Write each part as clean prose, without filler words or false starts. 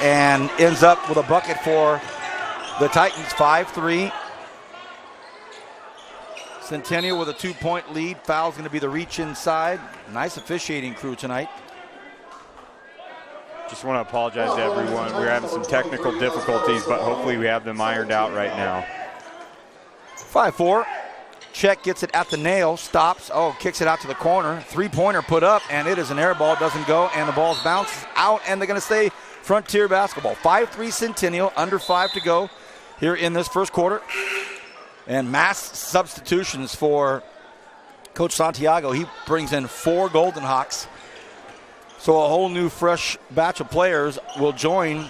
and ends up with a bucket for the Titans, 5-3. Centennial with a 2-point lead. Foul's going to be the reach inside. Nice officiating crew tonight. Just want to apologize to everyone. We're having some technical difficulties, but hopefully we have them ironed out right now. 5-4. Check gets it at the nail, stops, kicks it out to the corner. Three-pointer put up, and it is an air ball. It doesn't go, and the ball bounces out, and they're going to stay Frontier basketball. 5-3 Centennial, under 5 to go here in this first quarter. And mass substitutions for Coach Santiago. He brings in 4 Golden Hawks. So a whole new fresh batch of players will join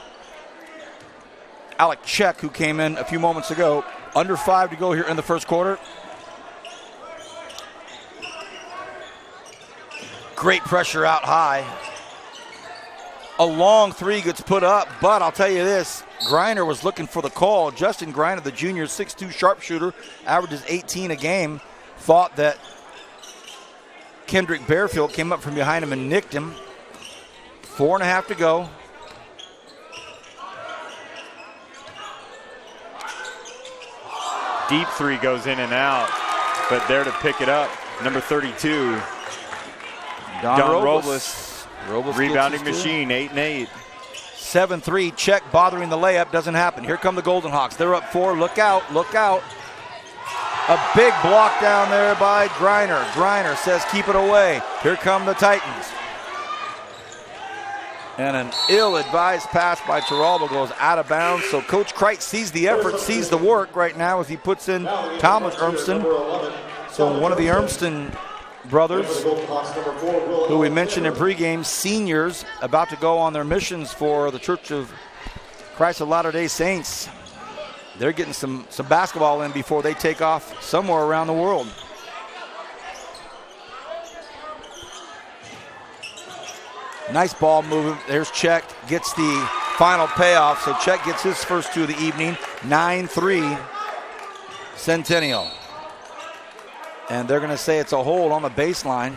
Alec Check, who came in a few moments ago. Under 5 to go here in the first quarter. Great pressure out high. A long three gets put up, but I'll tell you this, Griner was looking for the call. Justin Griner, the junior 6'2 sharpshooter, averages 18 a game, thought that Kendrick Bearfield came up from behind him and nicked him. 4.5 to go. Deep three goes in and out, but there to pick it up, number 32, Don Robles. Rebounding machine, 8 and 8. 7-3, Check bothering the layup, doesn't happen. Here come the Golden Hawks. They're up 4, look out, look out. A big block down there by Griner. Griner says keep it away. Here come the Titans. And an ill-advised pass by Turalba goes out of bounds. So Coach Kreit sees the effort, sees the work right now as he puts in Thomas Urmston. So one of the Urmston brothers, who we mentioned in pregame, seniors about to go on their missions for the Church of Christ of Latter-day Saints. They're getting some basketball in before they take off somewhere around the world. Nice ball movement. There's Check, gets the final payoff. So Check gets his first 2 of the evening. 9-3 Centennial. And they're going to say it's a hold on the baseline.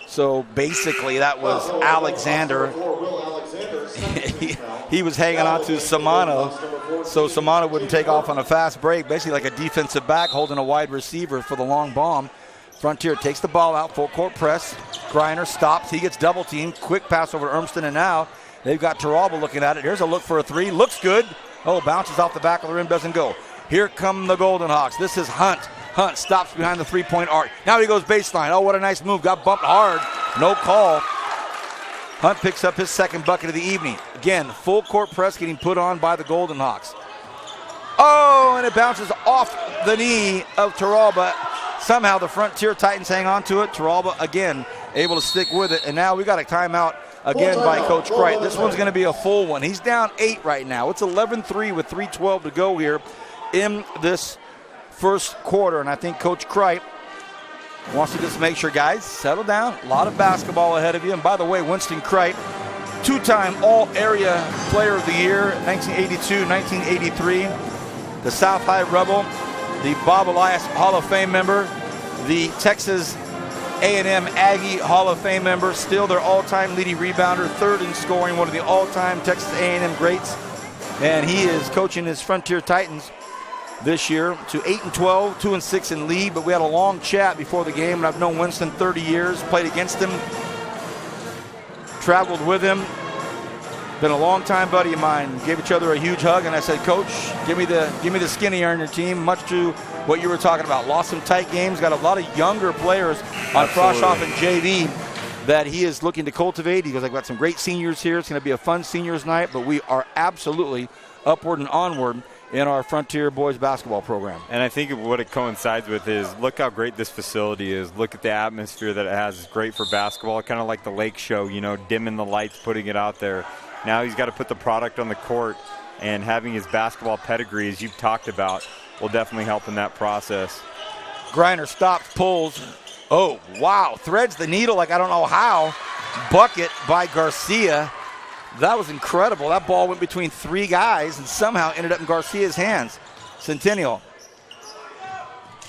So basically that was Alexander. he was hanging on to Samano, so Samano wouldn't take off on a fast break, basically like a defensive back holding a wide receiver for the long bomb. Frontier takes the ball out, full court press. Griner stops, he gets double teamed. Quick pass over to Urmston, and now they've got Turalba looking at it. Here's a look for a three, looks good. Bounces off the back of the rim, doesn't go. Here come the Golden Hawks. This is Hunt. Hunt stops behind the three-point arc. Now he goes baseline. Oh, what a nice move. Got bumped hard. No call. Hunt picks up his second bucket of the evening. Again, full court press getting put on by the Golden Hawks. Oh, and it bounces off the knee of Turalba. Somehow the Frontier Titans hang on to it. Turalba, again, able to stick with it. And now we got a timeout again by Coach Kreit. This one's going to be a full one. He's down 8 right now. It's 11-3 with 3:12 to go here in this first quarter. And I think Coach Kreit wants to just make sure, guys, settle down. A lot of basketball ahead of you. And by the way, Winston Kreit, 2-time All-Area Player of the Year, 1982, 1983. The South High Rebel, the Bob Elias Hall of Fame member, the Texas A&M Aggie Hall of Fame member, still their all-time leading rebounder, third in scoring, one of the all-time Texas A&M greats. And he is coaching his Frontier Titans this year to 8-12, 2-6 in league. But we had a long chat before the game, and I've known Winston 30 years, played against him, traveled with him. Been a long-time buddy of mine. Gave each other a huge hug, and I said, Coach, give me the skinny on your team, much to what you were talking about. Lost some tight games, got a lot of younger players on Froshoff and JV that he is looking to cultivate. He goes, I've got some great seniors here. It's going to be a fun seniors night, but we are absolutely upward and onward in our Frontier boys basketball program. And I think what it coincides with is look how great this facility is. Look at the atmosphere that it has. It's great for basketball, kind of like the Lake Show, dimming the lights, putting it out there. Now he's got to put the product on the court, and having his basketball pedigree, as you've talked about, will definitely help in that process. Griner stops, pulls. Oh, wow. Threads the needle like I don't know how. Bucket by Garcia. That was incredible. That ball went between 3 guys and somehow ended up in Garcia's hands. Centennial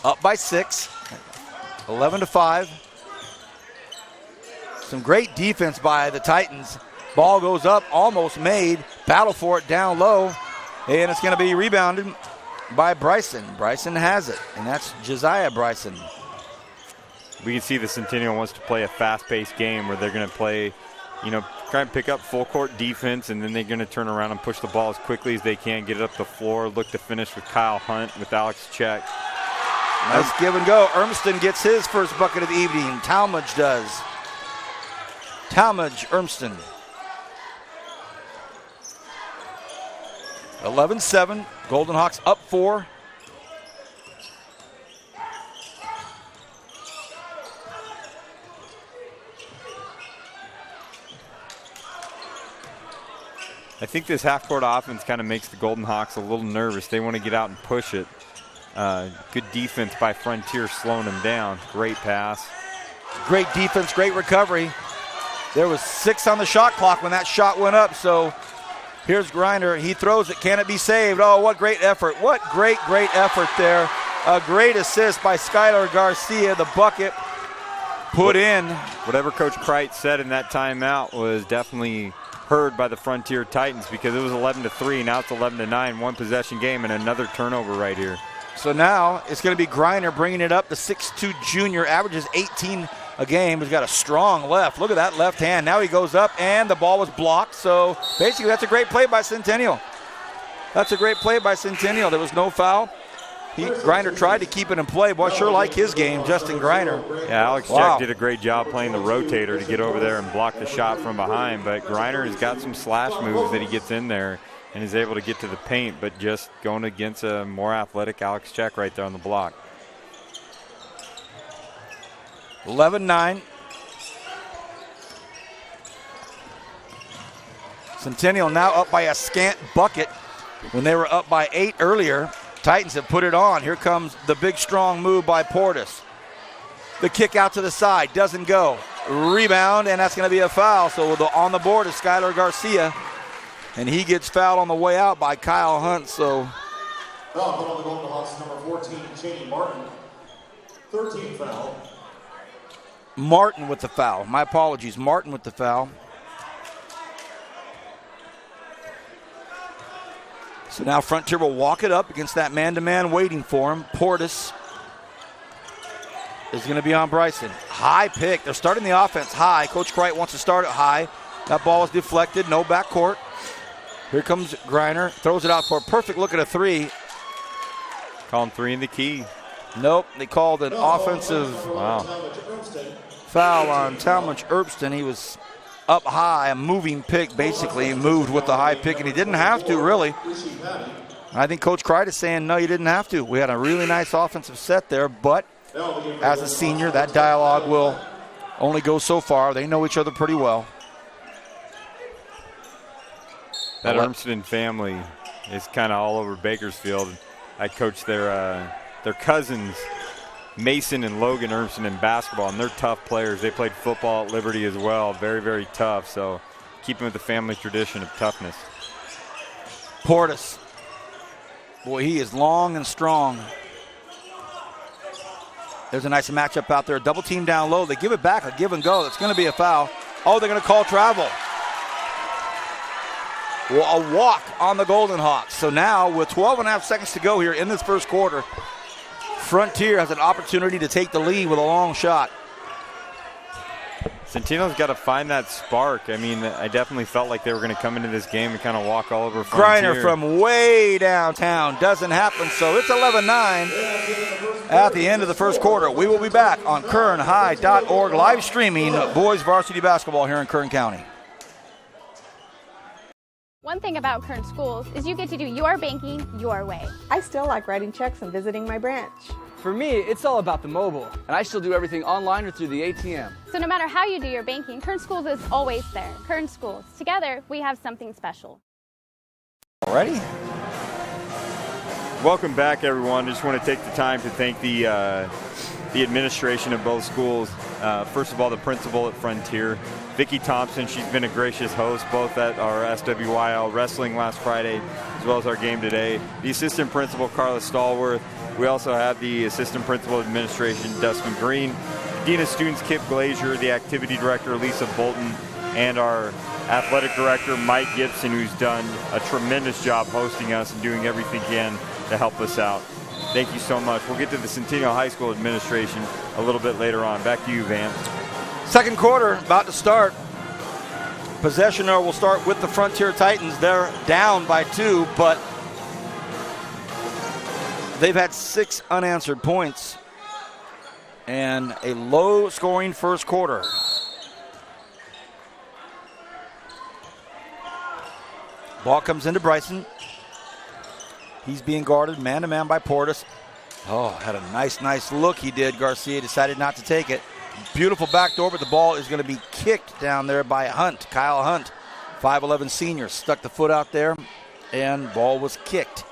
up by 6, 11-5. Some great defense by the Titans. Ball goes up, almost made. Battle for it down low. And it's going to be rebounded by Bryson. Bryson has it, and that's Josiah Bryson. We can see the Centennial wants to play a fast-paced game where they're going to play, try and pick up full-court defense, and then they're going to turn around and push the ball as quickly as they can, get it up the floor, look to finish with Kyle Hunt, with Alex Check. Nice give and go. Urmston gets his first bucket of the evening. Talmadge does. Talmadge, Urmston. 11-7. Golden Hawks up 4. I think this half-court offense kind of makes the Golden Hawks a little nervous. They want to get out and push it. Good defense by Frontier slowing them down. Great pass. Great defense, great recovery. There was 6 on the shot clock when that shot went up, so here's Griner. He throws it. Can it be saved? Oh, what great effort. What great effort there. A great assist by Skylar Garcia. The bucket put in. Whatever Coach Kreit said in that timeout was definitely heard by the Frontier Titans, because it was 11-3. Now it's 11-9. One possession game and another turnover right here. So now it's going to be Griner bringing it up. The 6'2 junior averages 18 a game. He's got a strong left. Look at that left hand. Now he goes up, and the ball was blocked. So basically that's a great play by Centennial. That's a great play by Centennial. There was no foul. Griner tried to keep it in play. Boy, sure like his game, Justin Griner. Yeah, Alex Check did a great job playing the rotator to get over there and block the shot from behind. But Griner has got some slash moves that he gets in there and is able to get to the paint, but just going against a more athletic Alex Check right there on the block. 11-9. Centennial now up by a scant bucket when they were up by 8 earlier. Titans have put it on. Here comes the big, strong move by Portis. The kick out to the side doesn't go. Rebound, and that's going to be a foul. So on the board is Skylar Garcia, and he gets fouled on the way out by Kyle Hunt. So foul on the Golden Hawks, number 14, Cheney Martin. 13 foul. Martin with the foul. My apologies. Martin with the foul. So now Frontier will walk it up against that man-to-man waiting for him. Portis is going to be on Bryson. High pick. They're starting the offense high. Coach Kreit wants to start it high. That ball is deflected. No backcourt. Here comes Griner. Throws it out for a perfect look at a 3. Calling 3 in the key. Nope. They called an offensive foul on Talmadge Erbston. He was up high, a moving pick, basically. He moved with the high pick, and he didn't have to, really. I think Coach Kreit is saying, no, you didn't have to. We had a really nice offensive set there, but as a senior, that dialogue will only go so far. They know each other pretty well. That Urmston family is kind of all over Bakersfield. I coached their cousins, Mason and Logan Urmston, in basketball, and they're tough players. They played football at Liberty as well. Very, very tough. So keeping with the family tradition of toughness. Portis. Boy, he is long and strong. There's a nice matchup out there. Double team down low. They give it back, a give and go. It's going to be a foul. Oh, they're going to call travel. Well, a walk on the Golden Hawks. So now with 12.5 seconds to go here in this first quarter, Frontier has an opportunity to take the lead with a long shot. Centennial's got to find that spark. I mean, I definitely felt like they were going to come into this game and kind of walk all over Frontier. Griner from way downtown. Doesn't happen, so it's 11-9 at the end of the first quarter. We will be back on KernHigh.org, live streaming boys varsity basketball here in Kern County. One thing about Kern Schools is you get to do your banking your way. I still like writing checks and visiting my branch. For me, it's all about the mobile, and I still do everything online or through the ATM. So no matter how you do your banking, Kern Schools is always there. Kern Schools, together we have something special. Alrighty. Welcome back, everyone. I just want to take the time to thank the administration of both schools. First of all, the principal at Frontier, Vicki Thompson. She's been a gracious host, both at our SWYL wrestling last Friday, as well as our game today. The assistant principal, Carla Stallworth. We also have the assistant principal of administration, Dustin Green. The dean of students, Kip Glazier. The activity director, Lisa Bolton. And our athletic director Mike Gibson, who's done a tremendous job hosting us and doing everything he can to help us out. Thank you so much. We'll get to the Centennial High School administration a little bit later on. Back to you, Vance. Second quarter about to start. Possession will start with the Frontier Titans. They're down by 2, but they've had 6 unanswered points and a low-scoring first quarter. Ball comes into Bryson. He's being guarded man-to-man by Portis. Oh, had a nice look he did. Garcia decided not to take it. Beautiful backdoor, but the ball is going to be kicked down there by Hunt. Kyle Hunt, 5'11 senior, stuck the foot out there, and ball was kicked.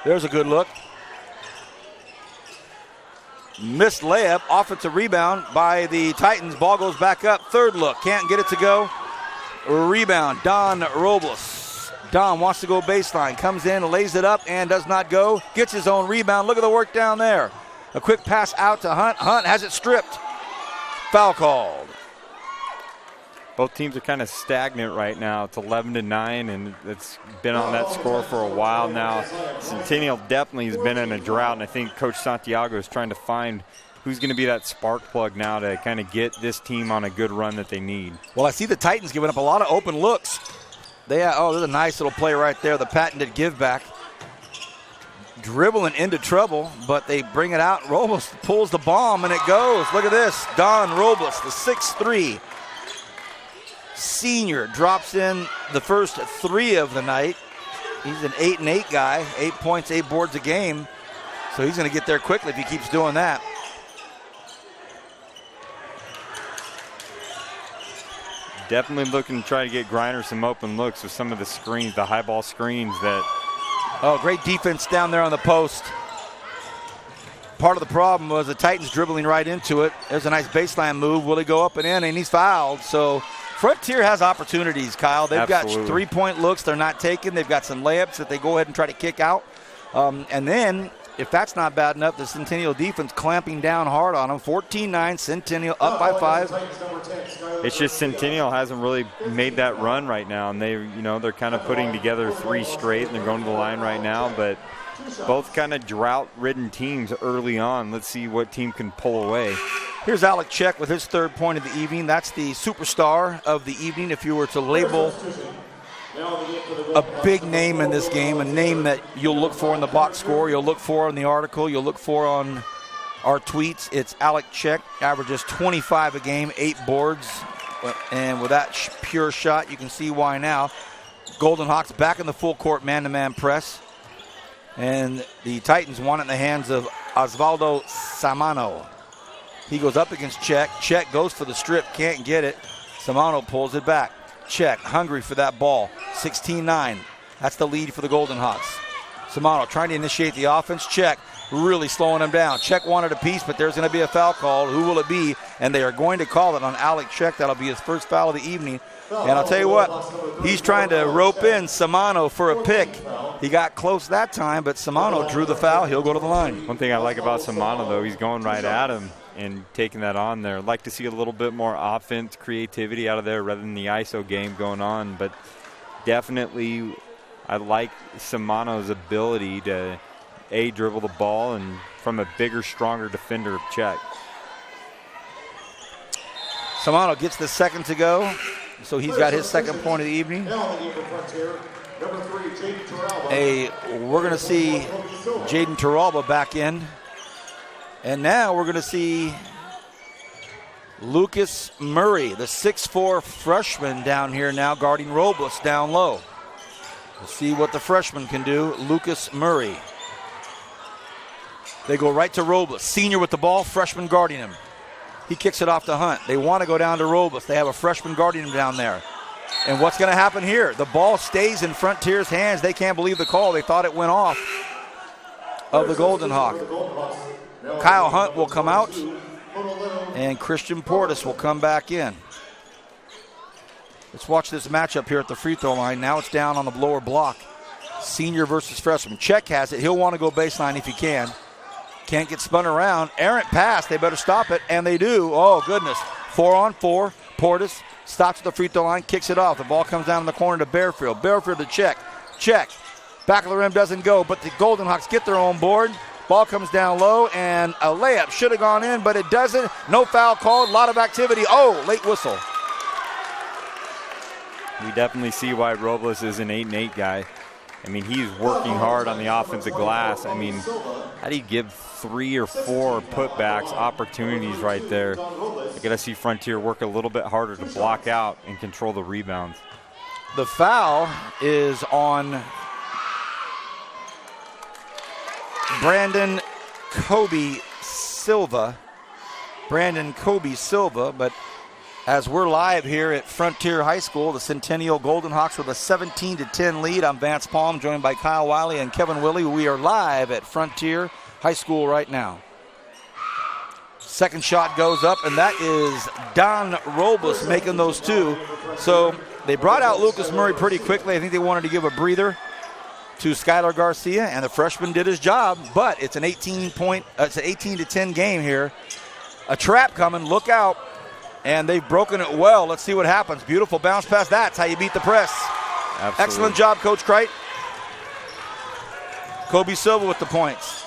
There's a good look. Missed layup, offensive rebound by the Titans. Ball goes back up. Third look, can't get it to go. Rebound, Don Robles. Don wants to go baseline, comes in, lays it up, and does not go. Gets his own rebound. Look at the work down there. A quick pass out to Hunt. Hunt has it stripped. Foul called. Both teams are kind of stagnant right now. It's 11-9, and it's been on that score for a while now. Centennial definitely has been in a drought, and I think Coach Santiago is trying to find who's going to be that spark plug now to kind of get this team on a good run that they need. Well, I see the Titans giving up a lot of open looks. There's a nice little play right there, the patented give back. Dribbling into trouble, but they bring it out. Robles pulls the bomb, and it goes. Look at this. Don Robles, the 6'3" senior, drops in the first 3 of the night. He's an 8-8 guy, 8 points, 8 boards a game. So he's going to get there quickly if he keeps doing that. Definitely looking to try to get Griner some open looks with some of the screens, the high ball screens that. Oh, great defense down there on the post. Part of the problem was the Titans dribbling right into it. There's a nice baseline move. Will he go up and in? And he's fouled. So Frontier has opportunities, Kyle. They've Absolutely. got 3-point looks they're not taking. They've got some layups that they go ahead and try to kick out. And then, if that's not bad enough, the Centennial defense clamping down hard on them. 14-9, Centennial up by 5. It's just Centennial hasn't really made that run right now, and they're kind of putting together 3 straight, and they're going to the line right now. But both kind of drought-ridden teams early on. Let's see what team can pull away. Here's Alec Check with his 3rd point of the evening. That's the superstar of the evening. If you were to label a big name in this game, a name that you'll look for in the box score, you'll look for in the article, you'll look for on our tweets, it's Alec Check. Averages 25 a game, 8 boards. And with that pure shot, you can see why now. Golden Hawks back in the full court man-to-man press. And the Titans want it in the hands of Osvaldo Samano. He goes up against Check. Check goes for the strip, can't get it. Samano pulls it back. Check, hungry for that ball. 16-9. That's the lead for the Golden Hawks. Samano trying to initiate the offense. Check really slowing him down. Check wanted a piece, but there's going to be a foul called. Who will it be? And they are going to call it on Alec Check. That'll be his first foul of the evening. And I'll tell you what, he's trying to rope in Samano for a pick. He got close that time, but Samano drew the foul. He'll go to the line. One thing I like about Samano, though, he's going right at him and taking that on there. I'd like to see a little bit more offense, creativity out of there rather than the ISO game going on. But definitely I like Samano's ability to, dribble the ball and from a bigger, stronger defender of Check. Samano gets the second to go. So he's got his 2nd point of the evening. We're going to see Jaden Turalba back in. And now we're going to see Lucas Murray, the 6'4" freshman down here now guarding Robles down low. We'll see what the freshman can do. Lucas Murray. They go right to Robles. Senior with the ball, freshman guarding him. He kicks it off to Hunt. They want to go down to Robles. They have a freshman guarding him down there. And what's going to happen here? The ball stays in Frontier's hands. They can't believe the call. They thought it went off of the Golden Hawk. Kyle Hunt will come out, and Christian Portis will come back in. Let's watch this matchup here at the free throw line. Now it's down on the lower block. Senior versus freshman. Check has it. He'll want to go baseline if he can. Can't get spun around. Errant pass. They better stop it, and they do. Oh, goodness. 4-on-4. Portis stops at the free throw line, kicks it off. The ball comes down in the corner to Bearfield. Bearfield to check. Check. Back of the rim doesn't go, but the Golden Hawks get their own board. Ball comes down low, and a layup should have gone in, but it doesn't. No foul called. A lot of activity. Oh, late whistle. We definitely see why Robles is an 8-and-8 guy. I mean, he's working hard on the offensive glass. I mean, how do you give 3 or 4 putbacks opportunities right there? I got to see Frontier work a little bit harder to block out and control the rebounds. The foul is on Brandon Kobe Silva. But as we're live here at Frontier High School, the Centennial Golden Hawks with a 17-10 lead. I'm Vance Palm, joined by Kyle Wiley and Kevin Willey. We are live at Frontier High School right now. Second shot goes up, and that is Don Robles making those two. So they brought out Lucas Murray pretty quickly. I think they wanted to give a breather to Skylar Garcia, and the freshman did his job, but it's an 18-10 game here. A trap coming, look out. And they've broken it well. Let's see what happens. Beautiful bounce pass. That's how you beat the press. Absolutely. Excellent job, Coach Crite. Kobe Silva with the points.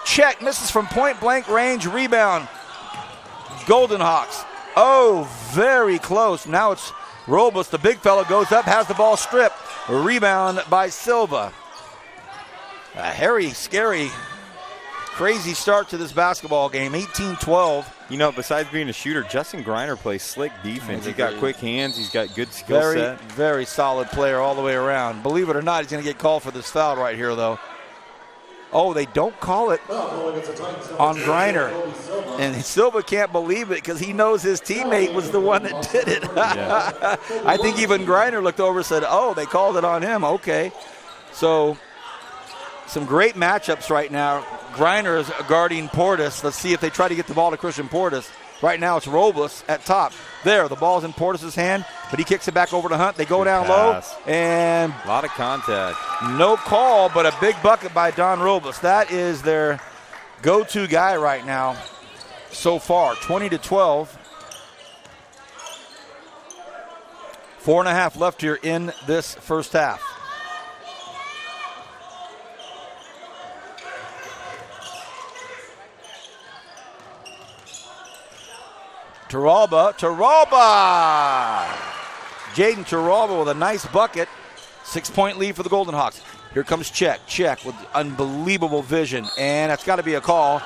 Check, misses from point blank range. Rebound. Golden Hawks. Oh, very close. Now it's Robles, the big fella, goes up, has the ball stripped. Rebound by Silva. A hairy, scary, crazy start to this basketball game, 18-12. You know, besides being a shooter, Justin Griner plays slick defense. He's got quick hands. He's got good skill set. Very solid player all the way around. Believe it or not, he's going to get called for this foul right here, though. Oh, they don't call it on Griner. And Silva can't believe it because he knows his teammate was the one that did it. Yeah. I think even Griner looked over and said, oh, they called it on him. Okay. So some great matchups right now. Griner is guarding Portis. Let's see if they try to get the ball to Christian Portis. Right now it's Robles at top. There, the ball's in Portis' hand, but he kicks it back over to Hunt. They go Good down pass. low, and A lot of contact. no call, but a big bucket by Don Robles. That is their go-to guy right now so far, 20-12. 4.5 left here in this first half. Turalba. Jaden Turalba with a nice bucket. 6-point lead for the Golden Hawks. Here comes Check with unbelievable vision, and that's got to be a call.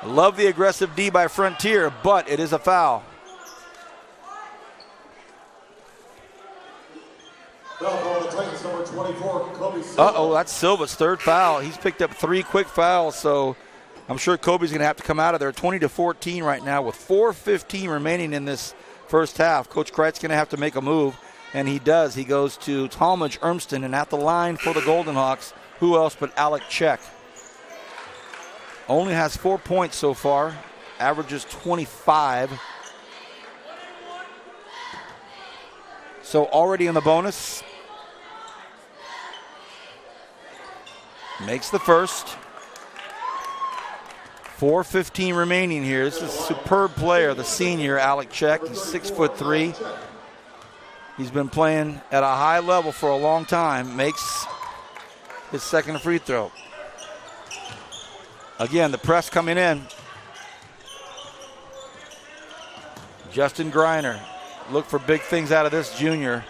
Love the aggressive D by Frontier, but it is a foul. Uh-oh, that's Silva's third foul. He's picked up 3 quick fouls, so I'm sure Kobe's going to have to come out of there. 20-14 right now with 4:15 remaining in this first half. Coach Kreitz going to have to make a move, and he does. He goes to Talmadge Ermston, and at the line for the Golden Hawks, who else but Alec Check. Only has 4 points so far, averages 25. So already in the bonus. Makes the first. 4:15 remaining here. This is a superb player, the senior, Alec Check. He's 6'3". He's been playing at a high level for a long time. Makes his second free throw. Again, the press coming in. Justin Griner. Look for big things out of this junior.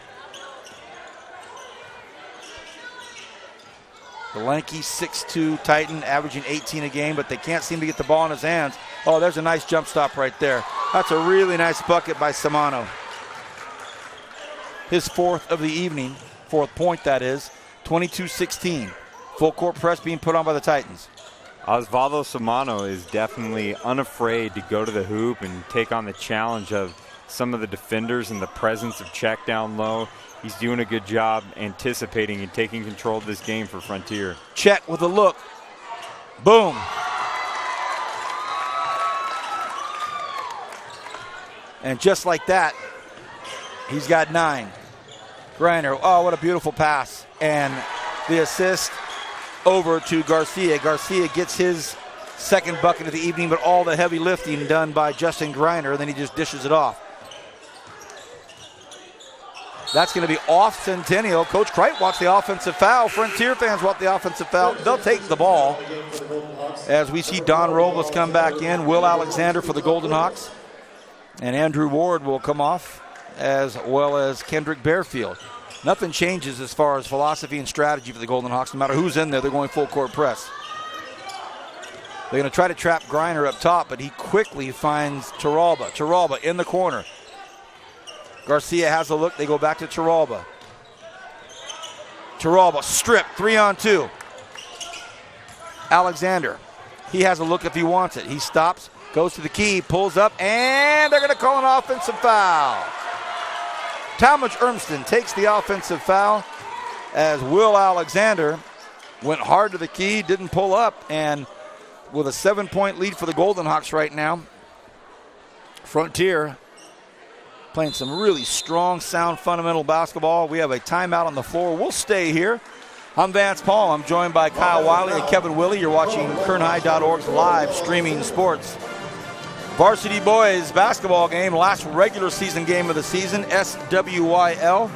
The lanky 6'2" Titan, averaging 18 a game, but they can't seem to get the ball in his hands. Oh, there's a nice jump stop right there. That's a really nice bucket by Samano. His 4th of the evening, 4th point that is, 22-16. Full court press being put on by the Titans. Osvaldo Samano is definitely unafraid to go to the hoop and take on the challenge of some of the defenders and the presence of Check down low. He's doing a good job anticipating and taking control of this game for Frontier. Check with a look. Boom. And just like that, he's got 9. Griner, oh, what a beautiful pass. And the assist over to Garcia. Garcia gets his second bucket of the evening, but all the heavy lifting done by Justin Greiner, then he just dishes it off. That's going to be off Centennial. Coach Kreit wants the offensive foul. Frontier fans want the offensive foul. They'll take the ball as we see Don Robles come back in, Will Alexander for the Golden Hawks, and Andrew Ward will come off, as well as Kendrick Bearfield. Nothing changes as far as philosophy and strategy for the Golden Hawks. No matter who's in there, they're going full court press. They're going to try to trap Greiner up top, but he quickly finds Turalba. Turalba in the corner. Garcia has a look. They go back to Turalba. Turalba stripped, 3-on-2. Alexander, he has a look if he wants it. He stops, goes to the key, pulls up, and they're going to call an offensive foul. Talmadge Urmston takes the offensive foul as Will Alexander went hard to the key, didn't pull up, and with a 7-point lead for the Golden Hawks right now, Frontier playing some really strong, sound, fundamental basketball. We have a timeout on the floor. We'll stay here. I'm Vance Paul. I'm joined by Kyle Wiley and Kevin Willey. You're watching KernHigh.org's live streaming sports. Varsity boys basketball game, last regular season game of the season, SWYL.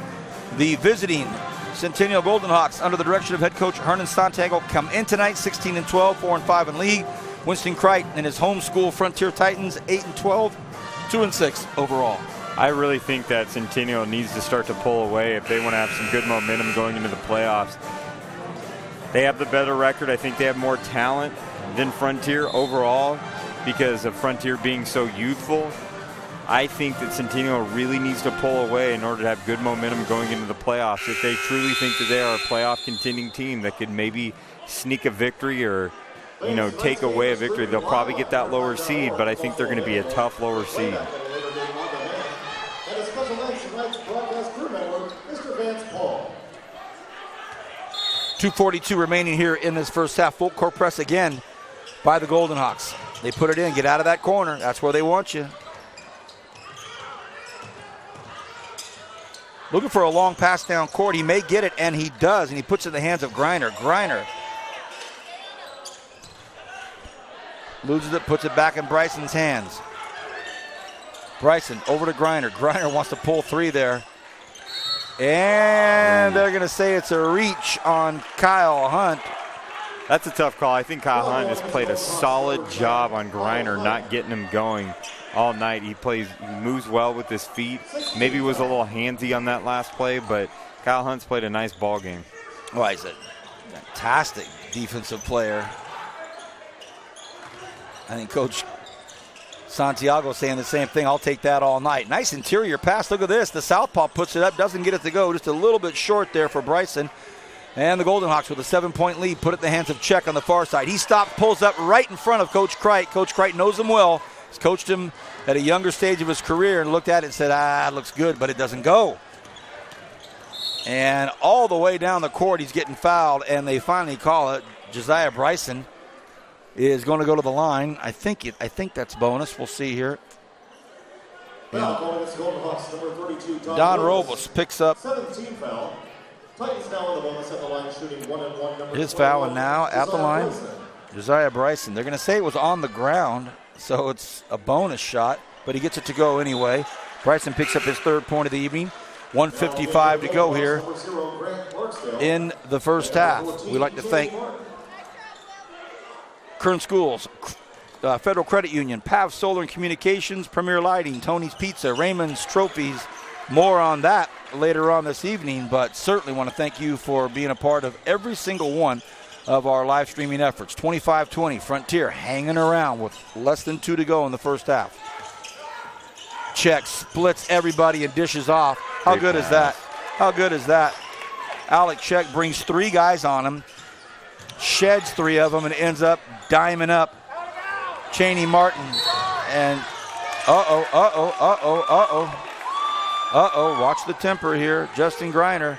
The visiting Centennial Golden Hawks under the direction of head coach Hernan Santiago come in tonight, 16-12, 4-5 in league. Winston Kreit and his home school Frontier Titans, 8-12, 2-6 overall. I really think that Centennial needs to start to pull away if they want to have some good momentum going into the playoffs. They have the better record. I think they have more talent than Frontier overall because of Frontier being so youthful. I think that Centennial really needs to pull away in order to have good momentum going into the playoffs. If they truly think that they are a playoff contending team that could maybe sneak a victory or, you know, take away a victory, they'll probably get that lower seed, but I think they're going to be a tough lower seed. 2:42 remaining here in this first half. Full court press again by the Golden Hawks. They put it in. Get out of that corner. That's where they want you. Looking for a long pass down court. He may get it, and he does, and he puts it in the hands of Greiner. Greiner loses it, puts it back in Bryson's hands. Bryson over to Greiner. Greiner wants to pull three there. And they're going to say it's a reach on Kyle Hunt. That's a tough call. I think Kyle Hunt has played a solid job on Greiner, not getting him going all night. He moves well with his feet. Maybe was a little handsy on that last play, but Kyle Hunt's played a nice ball game. Well, he's a fantastic defensive player. I think Coach Santiago saying the same thing. I'll take that all night. Nice interior pass. Look at this. The southpaw puts it up, doesn't get it to go. Just a little bit short there for Bryson. And the Golden Hawks with a 7-point lead put it in the hands of Czech on the far side. He stops, pulls up right in front of Coach Kreit. Coach Kreit knows him well. He's coached him at a younger stage of his career and looked at it and said, it looks good, but it doesn't go. And all the way down the court, he's getting fouled, and they finally call it. Josiah Bryson is going to go to the line. I think that's bonus. We'll see here. Don Robles picks up 17 foul. Titans now on the bonus at the line, shooting 1-1. His foul, and now at the line, Josiah Bryson. They're going to say it was on the ground, so it's a bonus shot, but he gets it to go anyway. Bryson picks up his third point of the evening. 1:55 to go here in the first half. We'd like to thank Kern Schools, Federal Credit Union, PAV Solar and Communications, Premier Lighting, Tony's Pizza, Raymond's Trophies. More on that later on this evening, but certainly want to thank you for being a part of every single one of our live streaming efforts. 25-20, Frontier hanging around with less than 2 to go in the first half. Czech splits everybody and dishes off. How good is that? How good is that? Alec Czech brings 3 guys on him, sheds 3 of them, and ends up diming up Cheney Martin. And watch the temper here. Justin Greiner.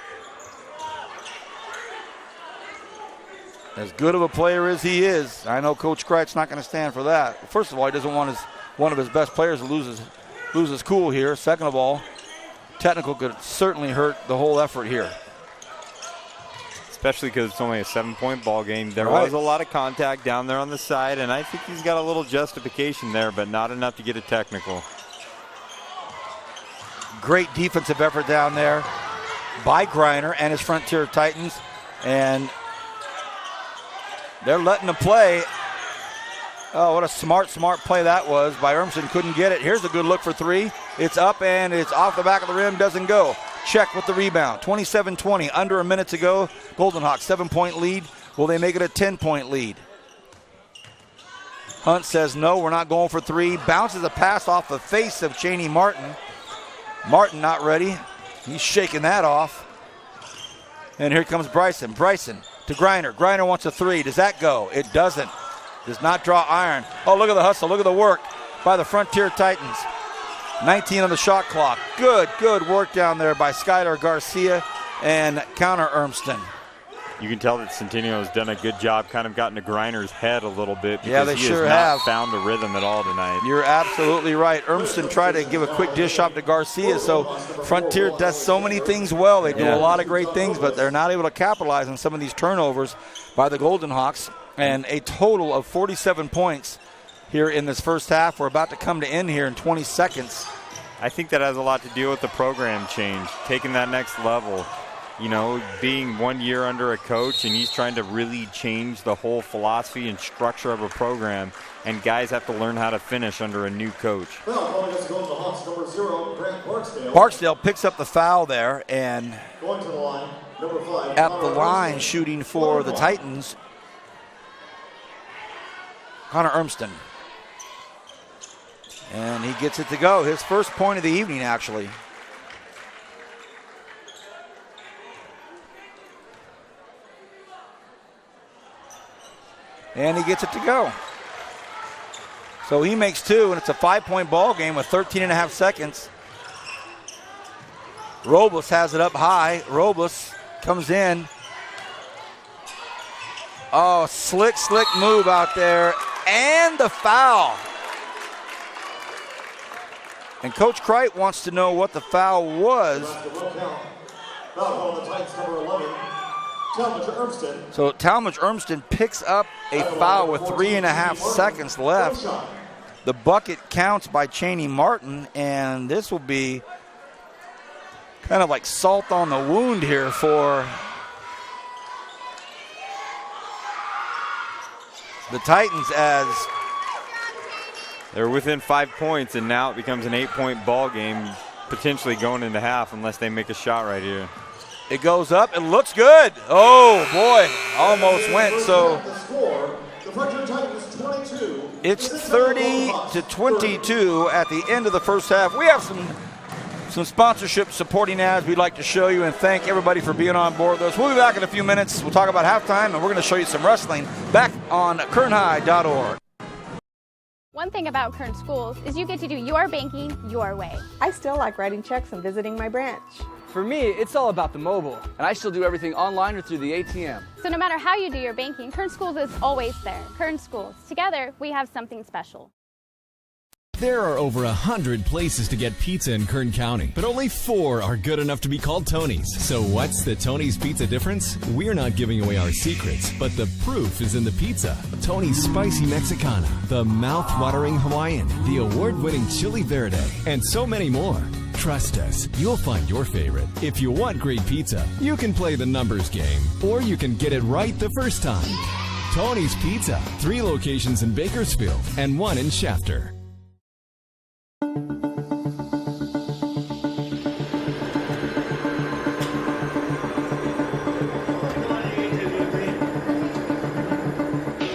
As good of a player as he is, I know Coach Kreit's not going to stand for that. First of all, he doesn't want one of his best players to lose his cool here. Second of all, technical could certainly hurt the whole effort here. especially because it's only a 7-point ball game. There Right. was a lot of contact down there on the side, and I think he's got a little justification there, but not enough to get a technical. Great defensive effort down there by Griner and his Frontier Titans, and they're letting them play. Oh, what a smart play that was by Urmson. Couldn't get it. Here's a good look for three. It's up and it's off the back of the rim. Doesn't go. Check with the rebound. 27-20. Under a minute to go. Golden Hawks 7-point lead. Will they make it a 10-point lead? Hunt says no, we're not going for three. Bounces a pass off the face of Chaney Martin. Martin not ready. He's shaking that off. And here comes Bryson. Bryson to Griner. Griner wants a three. Does that go? It doesn't. Does not draw iron. Oh, look at the hustle. Look at the work by the Frontier Titans. 19 on the shot clock. Good work down there by Skylar Garcia and Counter Urmston. You can tell that Centennial has done a good job, kind of gotten to Griner's head a little bit, because Yeah, they he sure has not have found a rhythm at all tonight. You're absolutely right. Urmston tried to give a quick dish off to Garcia, so Frontier does so many things well. They do a lot of great things, but they're not able to capitalize on some of these turnovers by the Golden Hawks. And a total of 47 points here in this first half. We're about to come to end here in 20 seconds. I think that has a lot to do with the program change, taking that next level. You know, being 1 year under a coach, and he's trying to really change the whole philosophy and structure of a program, and guys have to learn how to finish under a new coach. Well, going against the Golden Hawks, number 0, Grant Barksdale. Barksdale picks up the foul there, and Going to the line, number 5. at the line shooting for the Titans, Connor Urmston. And he gets it to go. His first point of the evening, actually. And he gets it to go. So he makes two, and it's a 5-point ball game with 13 and a half seconds. Robles has it up high. Robles comes in. Oh, slick move out there. And the foul. And Coach Kreit wants to know what the foul was. Foul on the Titans, number 11. Talmadge Urmston. So Talmadge Urmston picks up a foul with 3.5 seconds left. The bucket counts by Chaney Martin, and this will be kind of like salt on the wound here for the Titans, as they're within 5 points, and now it becomes an 8-point ball game, potentially going into half unless they make a shot right here. it goes up. It looks good. Oh, boy, almost went. So it's 30-22 at the end of the first half. We have some sponsorship supporting ads we'd like to show you, and thank everybody for being on board with us. We'll be back in a few minutes. We'll talk about halftime, and we're going to show you some wrestling back on kernhigh.org. One thing about Kern Schools is you get to do your banking your way. I still like writing checks and visiting my branch. For me, it's all about the mobile, and I still do everything online or through the ATM. So no matter how you do your banking, Kern Schools is always there. Kern Schools, together we have something special. There are over 100 places to get pizza in Kern County, but only 4 are good enough to be called Tony's. So what's the Tony's Pizza difference? We're not giving away our secrets, but the proof is in the pizza. Tony's Spicy Mexicana, the mouth-watering Hawaiian, the award-winning Chili Verde, and so many more. Trust us, you'll find your favorite. If you want great pizza, you can play the numbers game, or you can get it right the first time. Tony's Pizza, 3 locations in Bakersfield and 1 in Shafter.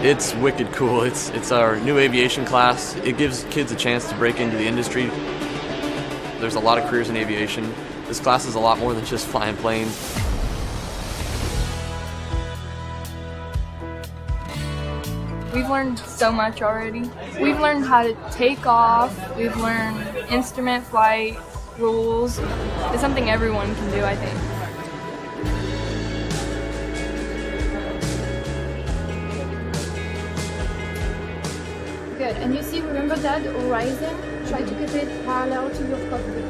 It's wicked cool. It's our new aviation class. It gives kids a chance to break into the industry. There's a lot of careers in aviation. This class is a lot more than just flying planes. We've learned so much already. We've learned how to take off. We've learned instrument flight rules. It's something everyone can do, I think. Good. And you see, remember that horizon? Try to keep it parallel to your cockpit.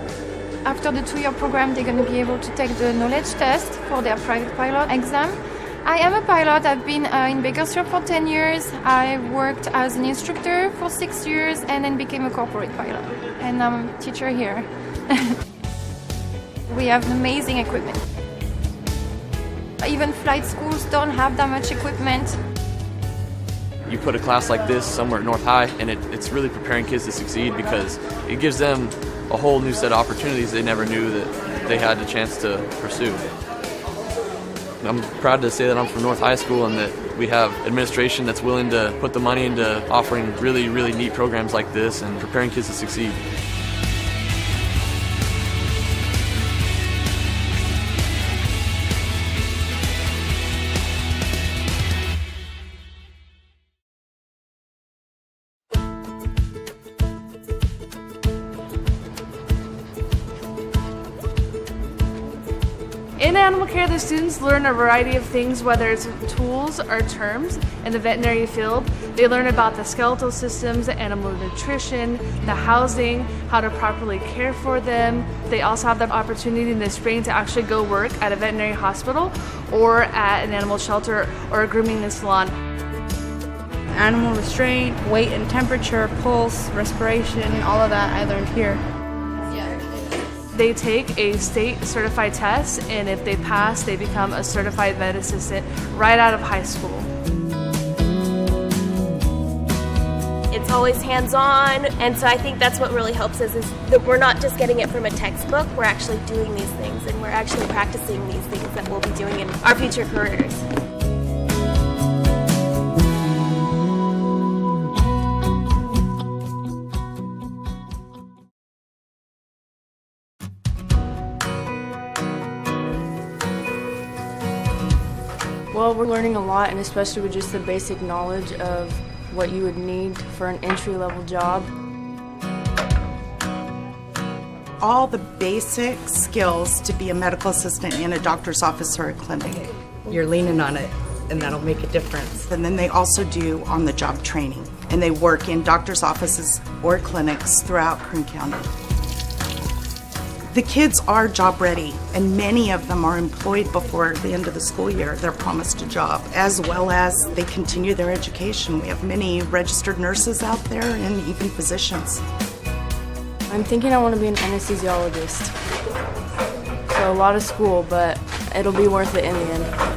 After the 2-year program, they're going to be able to take the knowledge test for their private pilot exam. I am a pilot. I've been in Bakersfield for 10 years. I worked as an instructor for 6 years and then became a corporate pilot. And I'm a teacher here. We have amazing equipment. Even flight schools don't have that much equipment. You put a class like this somewhere at North High, and it's really preparing kids to succeed because it gives them a whole new set of opportunities they never knew that they had the chance to pursue. I'm proud to say that I'm from North High School and that we have administration that's willing to put the money into offering really, really neat programs like this and preparing kids to succeed. In animal care, the students learn a variety of things, whether it's tools or terms. In the veterinary field, they learn about the skeletal systems, the animal nutrition, the housing, how to properly care for them. They also have the opportunity in the spring to actually go work at a veterinary hospital or at an animal shelter or a grooming salon. Animal restraint, weight and temperature, pulse, respiration, all of that I learned here. They take a state certified test, and if they pass, they become a certified vet assistant right out of high school. It's always hands-on, and so I think that's what really helps us is that we're not just getting it from a textbook, we're actually doing these things, and we're actually practicing these things that we'll be doing in our future careers. Well, we're learning a lot, and especially with just the basic knowledge of what you would need for an entry-level job. All the basic skills to be a medical assistant in a doctor's office or a clinic. You're leaning on it, and that'll make a difference. And then they also do on-the-job training, and they work in doctor's offices or clinics throughout Kern County. The kids are job ready, and many of them are employed before the end of the school year. They're promised a job, as well as they continue their education. We have many registered nurses out there and even physicians. I'm thinking I want to be an anesthesiologist. So a lot of school, but it'll be worth it in the end.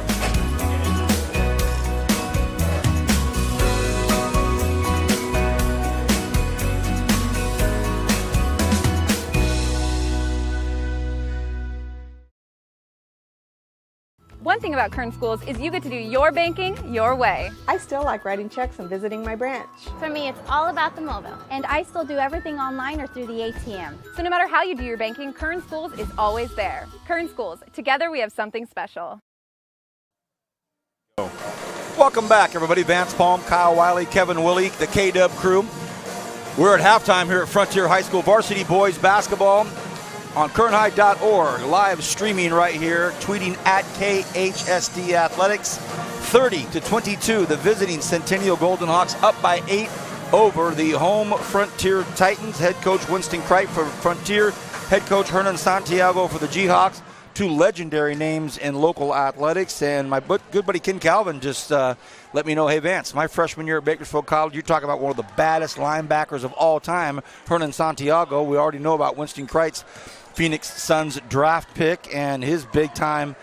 One thing about Kern Schools is you get to do your banking your way. I still like writing checks and visiting my branch. For me, it's all about the mobile, and I still do everything online or through the ATM. So no matter how you do your banking, Kern Schools is always there. Kern Schools, together we have something special. Welcome back, everybody. Vance Palm, Kyle Wiley, Kevin Willie, the K-Dub crew. We're at halftime here at Frontier High School varsity boys basketball on kernhigh.org, live streaming right here, tweeting at KHSD Athletics. 30-22, the visiting Centennial Golden Hawks up by 8 over the home Frontier Titans. Head coach Winston Kripe for Frontier, head coach Hernan Santiago for the G-Hawks. Two legendary names in local athletics. And my good buddy Ken Calvin just let me know, hey, Vance, my freshman year at Bakersfield College, you talk about one of the baddest linebackers of all time, Hernan Santiago. We already know about Winston Kripe's Phoenix Suns draft pick and his big-time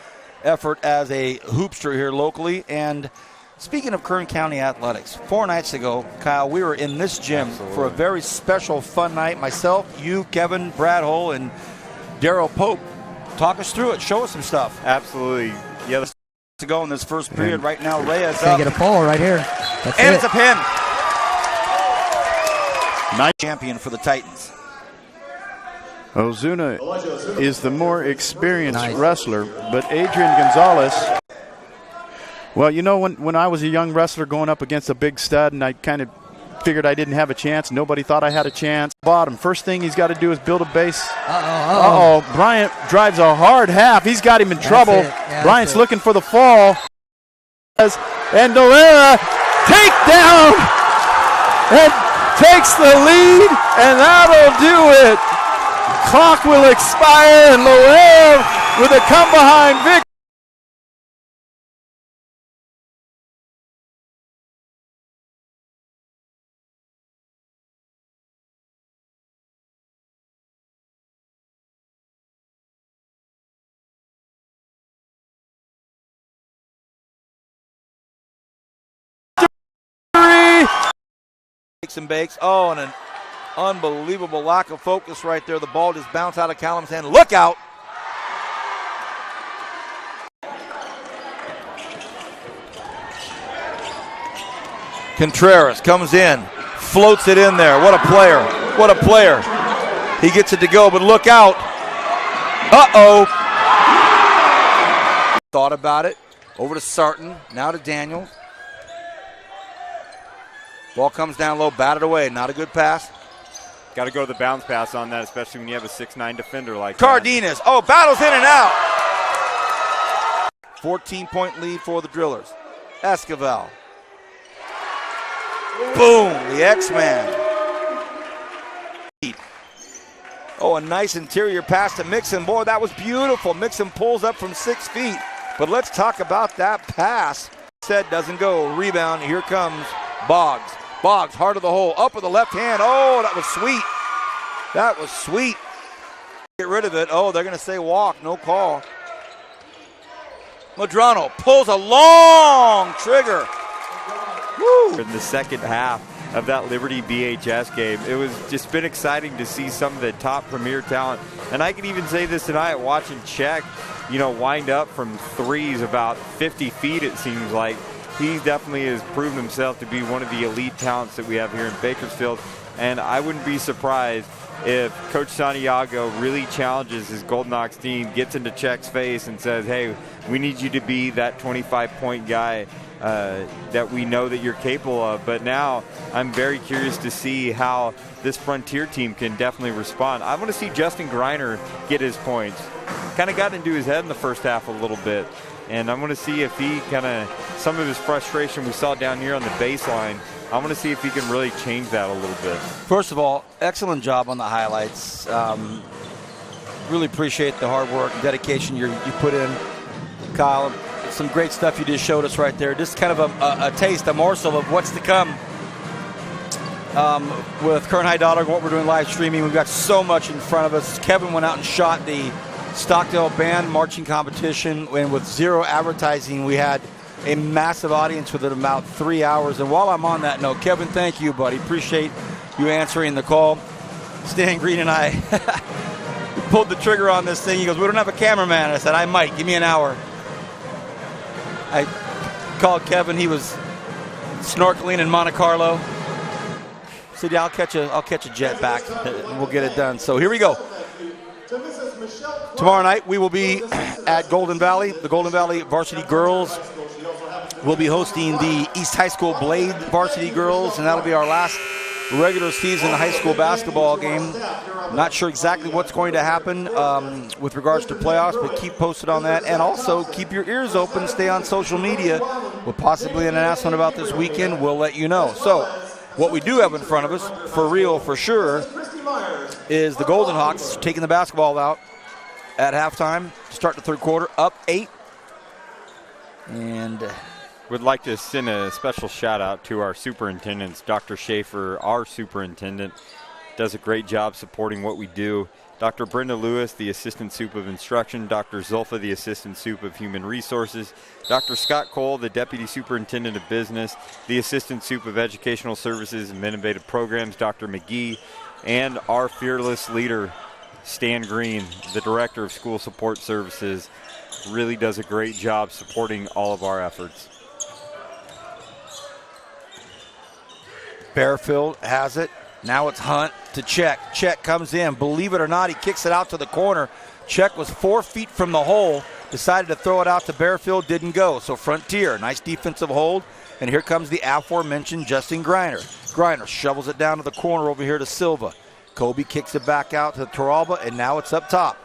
effort as a hoopster here locally. And speaking of Kern County athletics, 4 nights ago, Kyle, we were in this gym for a very special, fun night. Myself, you, Kevin, Brad Hull, and Daryl Pope. Talk us through it. Show us some stuff. Absolutely. Yeah. Let's to go in this first period. Right now, Reyes Can't get a ball right here. That's and it. It's a pin. Nice champion for the Titans. Ozuna is the more experienced wrestler, but Adrian Gonzalez, well, you know, when I was a young wrestler going up against a big stud and I kind of figured I didn't have a chance, nobody thought I had a chance. Bottom, first thing he's got to do is build a base. Uh-oh. Bryant drives a hard half. He's got him in trouble. Yeah, Bryant's looking for the fall. And Dolera takedown and takes the lead, and that'll do it. Clock will expire, and Loeb with a come-behind victory. makes and bakes. Oh, and an unbelievable lack of focus right there. The ball just bounced out of Callum's hand. Look out! Contreras comes in, floats it in there. What a player. What a player. He gets it to go, but look out. Uh-oh. Thought about it. Over to Sarton, now to Daniel. Ball comes down low, batted away. Not a good pass. Got to go the bounce pass on that, especially when you have a 6'9" defender like Cardenas. that. Oh, battles in and out. 14-point lead for the Drillers. Esquivel. Boom, the X-Man. Oh, a nice interior pass to Mixon. Boy, that was beautiful. Mixon pulls up from 6 feet. But let's talk about that pass. Said doesn't go. Rebound. Here comes Boggs. Boggs, heart of the hole. Up with the left hand. Oh, that was sweet. That was sweet. Get rid of it. Oh, they're going to say walk. No call. Madrano pulls a long trigger. Woo. In the second half of that Liberty BHS game, it was just been exciting to see some of the top premier talent. And I can even say this tonight, watching Czech, wind up from threes about 50 feet, it seems like. He definitely has proven himself to be one of the elite talents that we have here in Bakersfield. And I wouldn't be surprised if Coach Santiago really challenges his Golden Ox team, gets into Czech's face and says, hey, we need you to be that 25-point guy that we know that you're capable of. But now I'm very curious to see how this Frontier team can definitely respond. I want to see Justin Greiner get his points. Kind of got into his head in the first half a little bit. And I want to see if he some of his frustration we saw down here on the baseline, I want to see if he can really change that a little bit. First of all, excellent job on the highlights. Really appreciate the hard work and dedication you put in, Kyle. Some great stuff you just showed us right there. Just kind of a taste, a morsel of what's to come with Kern High Dollar, what we're doing live streaming. We've got so much in front of us. Kevin went out and shot the Stockdale Band Marching Competition, and with zero advertising, we had a massive audience within about 3 hours. And while I'm on that note, Kevin, thank you, buddy. Appreciate you answering the call. Stan Green and I pulled the trigger on this thing. He goes, we don't have a cameraman. I said, I might. Give me an hour. I called Kevin. He was snorkeling in Monte Carlo. Said, yeah, I'll catch a jet back, and we'll get it done. So here we go. Tomorrow night we will be at Golden Valley. The Golden Valley varsity girls will be hosting the East High School Blade varsity girls, and that'll be our last regular season high school basketball game. Not sure exactly what's going to happen with regards to playoffs, but keep posted on that. And also keep your ears open, stay on social media. With possibly an announcement about this weekend, we'll let you know. So what we do have in front of us, for real, for sure, is the Golden Hawks taking the basketball out at halftime, start the third quarter, up 8. And would like to send a special shout out to our superintendents. Dr. Schaefer, our superintendent, does a great job supporting what we do. Dr. Brenda Lewis, the assistant sup of instruction. Dr. Zulfa, the assistant sup of human resources. Dr. Scott Cole, the deputy superintendent of business. The assistant sup of educational services and innovative programs, Dr. McGee. And our fearless leader, Stan Green, the director of school support services, really does a great job supporting all of our efforts. Bearfield has it. Now it's Hunt to Czech. Czech comes in. Believe it or not, he kicks it out to the corner. Czech was 4 feet from the hole. Decided to throw it out to Bearfield. Didn't go. So Frontier, nice defensive hold. And here comes the aforementioned Justin Greiner. Greiner shovels it down to the corner over here to Silva. Kobe kicks it back out to Toralba, and now it's up top.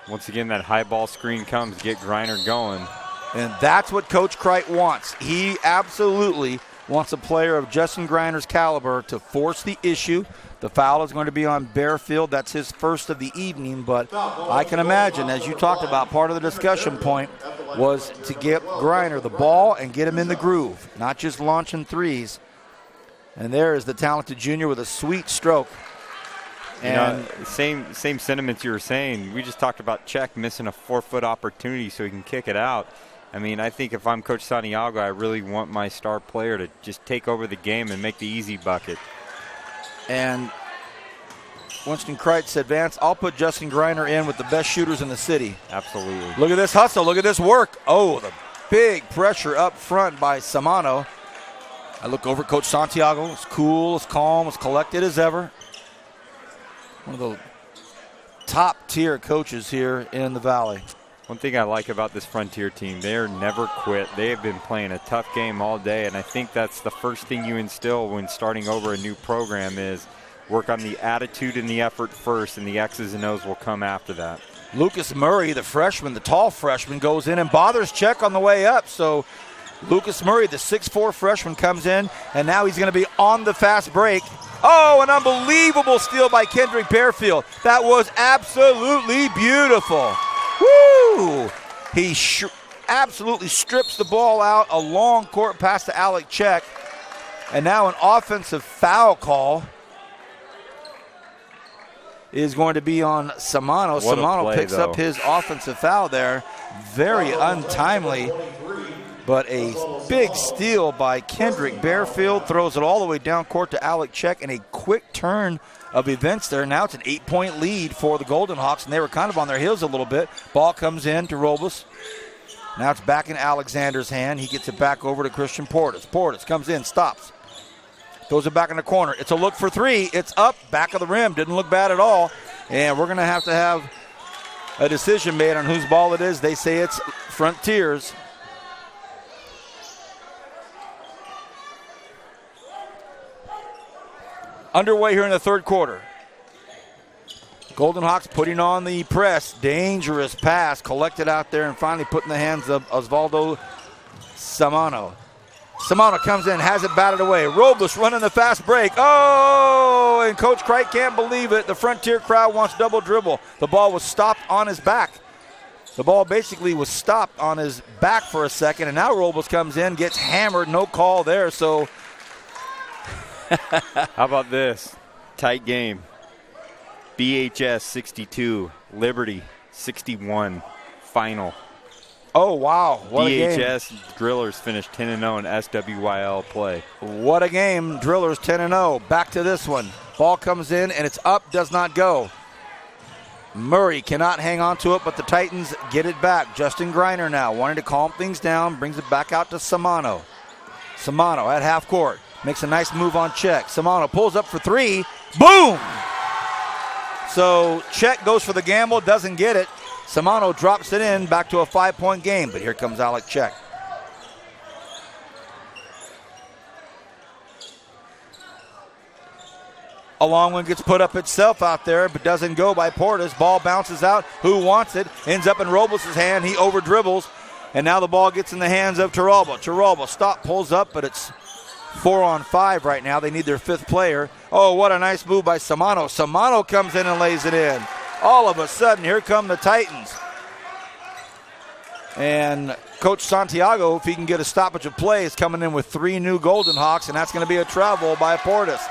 Once again, that high ball screen comes to get Greiner going. And that's what Coach Kreit wants. He absolutely wants a player of Justin Greiner's caliber to force the issue. The foul is going to be on Bearfield. That's his first of the evening, but I can imagine, as you talked about, part of the discussion point was to get Greiner the ball and get him in the groove, not just launching threes. And there is the talented junior with a sweet stroke. And same sentiments you were saying. We just talked about Czech missing a 4-foot opportunity so he can kick it out. I mean, I think if I'm Coach Santiago, I really want my star player to just take over the game and make the easy bucket. And Winston Kreitz advanced. I'll put Justin Greiner in with the best shooters in the city. Absolutely. Look at this hustle. Look at this work. Oh, the big pressure up front by Samano. I look over at Coach Santiago. As cool, as calm, as collected as ever. One of the top-tier coaches here in the Valley. One thing I like about this Frontier team, they're never quit. They have been playing a tough game all day, and I think that's the first thing you instill when starting over a new program is work on the attitude and the effort first, and the X's and O's will come after that. Lucas Murray, the freshman, the tall freshman, goes in and bothers Czech on the way up. So Lucas Murray, the 6'4 freshman, comes in, and now he's going to be on the fast break. Oh, an unbelievable steal by Kendrick Bearfield. That was absolutely beautiful. Woo! He absolutely strips the ball out. A long court pass to Alec Czech. And now an offensive foul call is going to be on Samano. Samano picks up his offensive foul there. Very untimely. But a big steal by Kendrick Bearfield. Throws it all the way down court to Alec Czech, and a quick turn of events there. Now it's an 8-point lead for the Golden Hawks, and they were kind of on their heels a little bit. Ball comes in to Robles. Now it's back in Alexander's hand. He gets it back over to Christian Portis. Portis comes in, stops. Throws it back in the corner. It's a look for three. It's up, back of the rim. Didn't look bad at all. And we're going to have a decision made on whose ball it is. They say it's Frontiers. Underway here in the third quarter. Golden Hawks putting on the press. Dangerous pass collected out there and finally put in the hands of Osvaldo Samano. Samano comes in, has it batted away. Robles running the fast break. Oh, and Coach Kreit can't believe it. The Frontier crowd wants double dribble. The ball was stopped on his back. The ball basically was stopped on his back for a second, and now Robles comes in, gets hammered. No call there, so how about this? Tight game. BHS 62, Liberty 61, final. Oh, wow. What BHS a game. Drillers finished 10-0 in SWYL play. What a game. Drillers 10-0. Back to this one. Ball comes in, and it's up, does not go. Murray cannot hang on to it, but the Titans get it back. Justin Greiner now wanting to calm things down, brings it back out to Samano. Samano at half court. Makes a nice move on Czech. Samano pulls up for three. Boom! So Czech goes for the gamble, doesn't get it. Samano drops it in, back to a 5-point game. But here comes Alec Czech. A long one gets put up itself out there, but doesn't go by Portis. Ball bounces out. Who wants it? Ends up in Robles' hand. He over dribbles. And now the ball gets in the hands of Turalba. Turalba stop, pulls up, but it's 4-on-5 right now. They need their fifth player. Oh, what a nice move by Samano. Samano comes in and lays it in. All of a sudden, here come the Titans. And Coach Santiago, if he can get a stoppage of play, is coming in with 3 new Golden Hawks, and that's going to be a travel by Portis.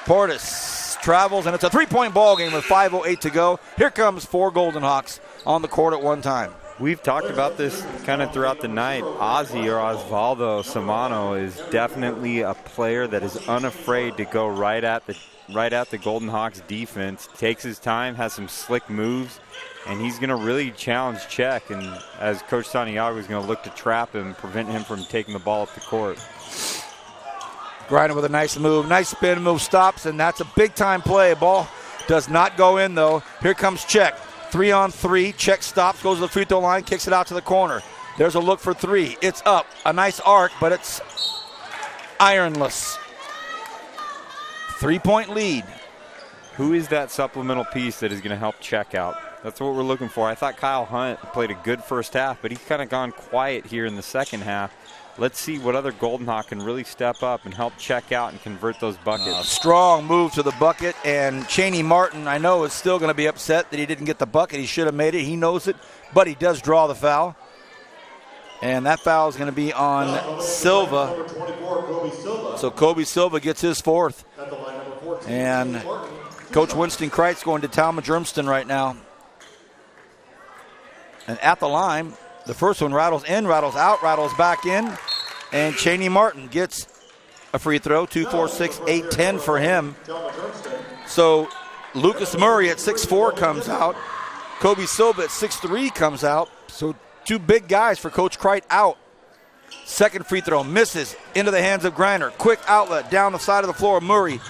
Portis travels, and it's a 3-point ball game with 5:08 to go. Here comes 4 Golden Hawks on the court at one time. We've talked about this kind of throughout the night. Ozzy or Osvaldo Samano is definitely a player that is unafraid to go right at the Golden Hawks defense. Takes his time, has some slick moves, and he's going to really challenge Czech. And as Coach Santiago is going to look to trap him, prevent him from taking the ball up the court. Greiner with a nice move, nice spin move, stops, and that's a big-time play. Ball does not go in, though. Here comes Czech. 3-on-3. Czech stops, goes to the free throw line, kicks it out to the corner. There's a look for 3. It's up. A nice arc, but it's ironless. 3-point lead. Who is that supplemental piece that is going to help Czech out? That's what we're looking for. I thought Kyle Hunt played a good first half, but he's kind of gone quiet here in the second half. Let's see what other Golden Hawk can really step up and help Czech out and convert those buckets. Strong move to the bucket, and Chaney Martin, I know, is still going to be upset that he didn't get the bucket. He should have made it. He knows it, but he does draw the foul. And that foul is going to be on Silva. So Kobe Silva gets his 4th. And Coach Winston Kreitz going to Talma Germston right now. And at the line The first one rattles in, rattles out, rattles back in. And Cheney Martin gets a free throw. 2, 4, 6, 8, 10 for him. So Lucas Murray at 6'4" comes out. Kobe Silva at 6'3" comes out. So 2 big guys for Coach Kreit out. Second free throw misses into the hands of Griner. Quick outlet down the side of the floor. Murray.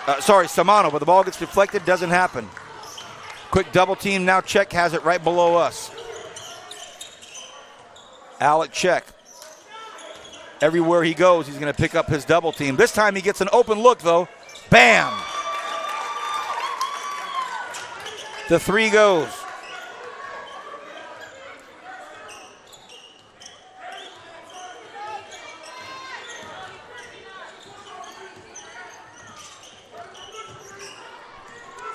Samano, but the ball gets deflected. Doesn't happen. Quick double team. Now Czech has it right below us. Alec Czech. Everywhere he goes, he's going to pick up his double team. This time he gets an open look, though. Bam! The 3 goes.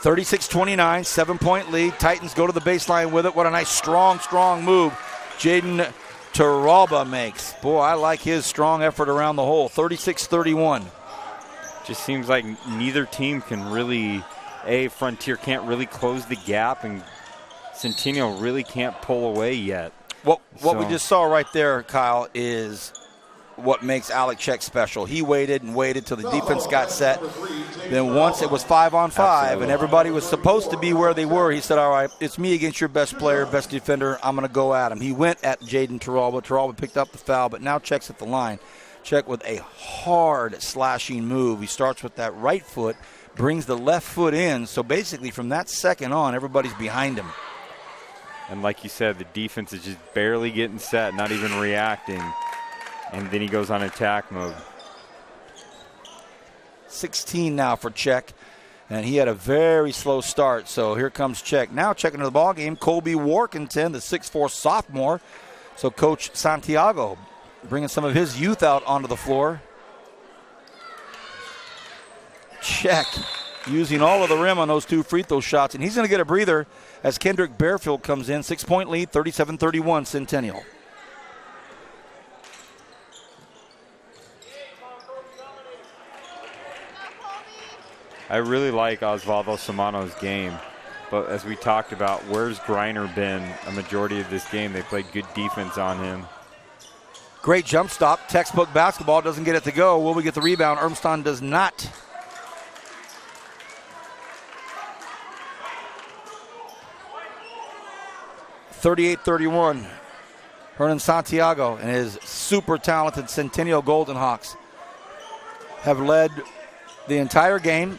(36-29), 7-point lead. Titans go to the baseline with it. What a nice, strong move Jaden Taralba makes. Boy, I like his strong effort around the hole. 36-31. Just seems like neither team can really, Frontier can't really close the gap, and Centennial really can't pull away yet. What we just saw right there, Kyle, is what makes Alec Czech special. He waited and waited till the defense got set. Then once it was 5-on-5 and everybody was supposed to be where they were, he said, all right, it's me against your best player, best defender. I'm going to go at him. He went at Jaden Taralba. Taralba picked up the foul, but now Czech's at the line. Czech with a hard slashing move. He starts with that right foot, brings the left foot in. So basically from that second on, everybody's behind him. And like you said, the defense is just barely getting set, not even reacting. And then he goes on attack mode. 16 now for Czech. And he had a very slow start. So here comes Czech. Now checking into the ball game, Colby Workington, the 6'4" sophomore. So Coach Santiago bringing some of his youth out onto the floor. Czech using all of the rim on those 2 free throw shots. And he's going to get a breather as Kendrick Bearfield comes in. 6-point lead, 37-31 Centennial. I really like Osvaldo Samano's game, but as we talked about, where's Griner been a majority of this game? They played good defense on him. Great jump stop, textbook basketball, doesn't get it to go. Will we get the rebound? Ermston does not. (38-31). Hernan Santiago and his super talented Centennial Golden Hawks have led the entire game.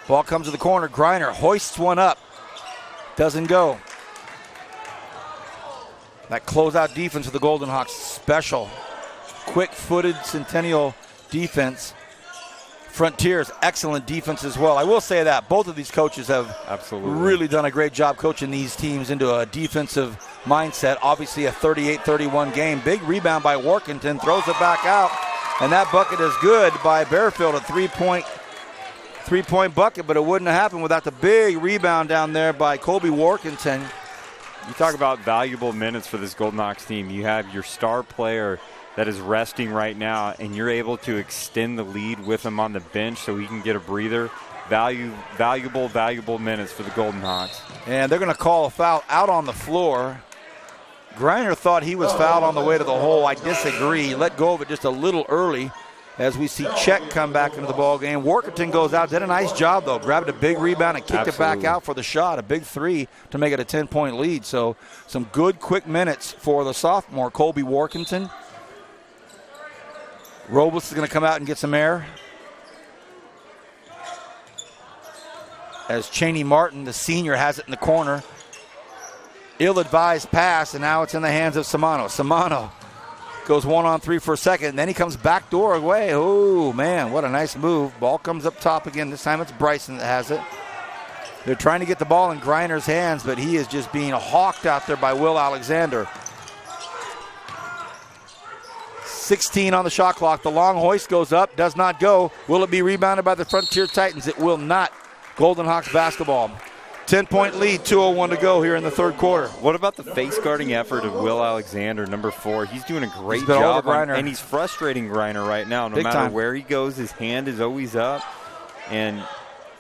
Ball comes to the corner. Griner hoists one up. Doesn't go. That closeout defense of the Golden Hawks, special. Quick-footed Centennial defense. Frontiers, excellent defense as well. I will say that both of these coaches have really done a great job coaching these teams into a defensive mindset. Obviously a 38-31 game. Big rebound by Workington, throws it back out. And that bucket is good by Bearfield, a three-point bucket, but it wouldn't have happened without the big rebound down there by Colby Workington. You talk about valuable minutes for this Golden Hawks team. You have your star player that is resting right now, and you're able to extend the lead with him on the bench so he can get a breather. Valuable minutes for the Golden Hawks. And they're going to call a foul out on the floor. Griner thought he was fouled on the way to the hole. I disagree. He let go of it just a little early as we see Czech come back into the ball game. Workington goes out, did a nice job, though. Grabbed a big rebound and kicked it back out for the shot. A big 3 to make it a 10-point lead. So some good, quick minutes for the sophomore, Colby Workington. Robles is going to come out and get some air. As Cheney Martin, the senior, has it in the corner. Ill-advised pass, and now it's in the hands of Samano. Samano goes 1-on-3 for a second, and then he comes backdoor away. Oh, man, what a nice move. Ball comes up top again. This time it's Bryson that has it. They're trying to get the ball in Griner's hands, but he is just being hawked out there by Will Alexander. 16 on the shot clock. The long hoist goes up, does not go. Will it be rebounded by the Frontier Titans? It will not. Golden Hawks basketball. 10-point lead, 2:01 to go here in the third quarter. What about the face guarding effort of Will Alexander, number 4? He's doing a great job, and he's frustrating Griner right now. No matter where he goes, his hand is always up. And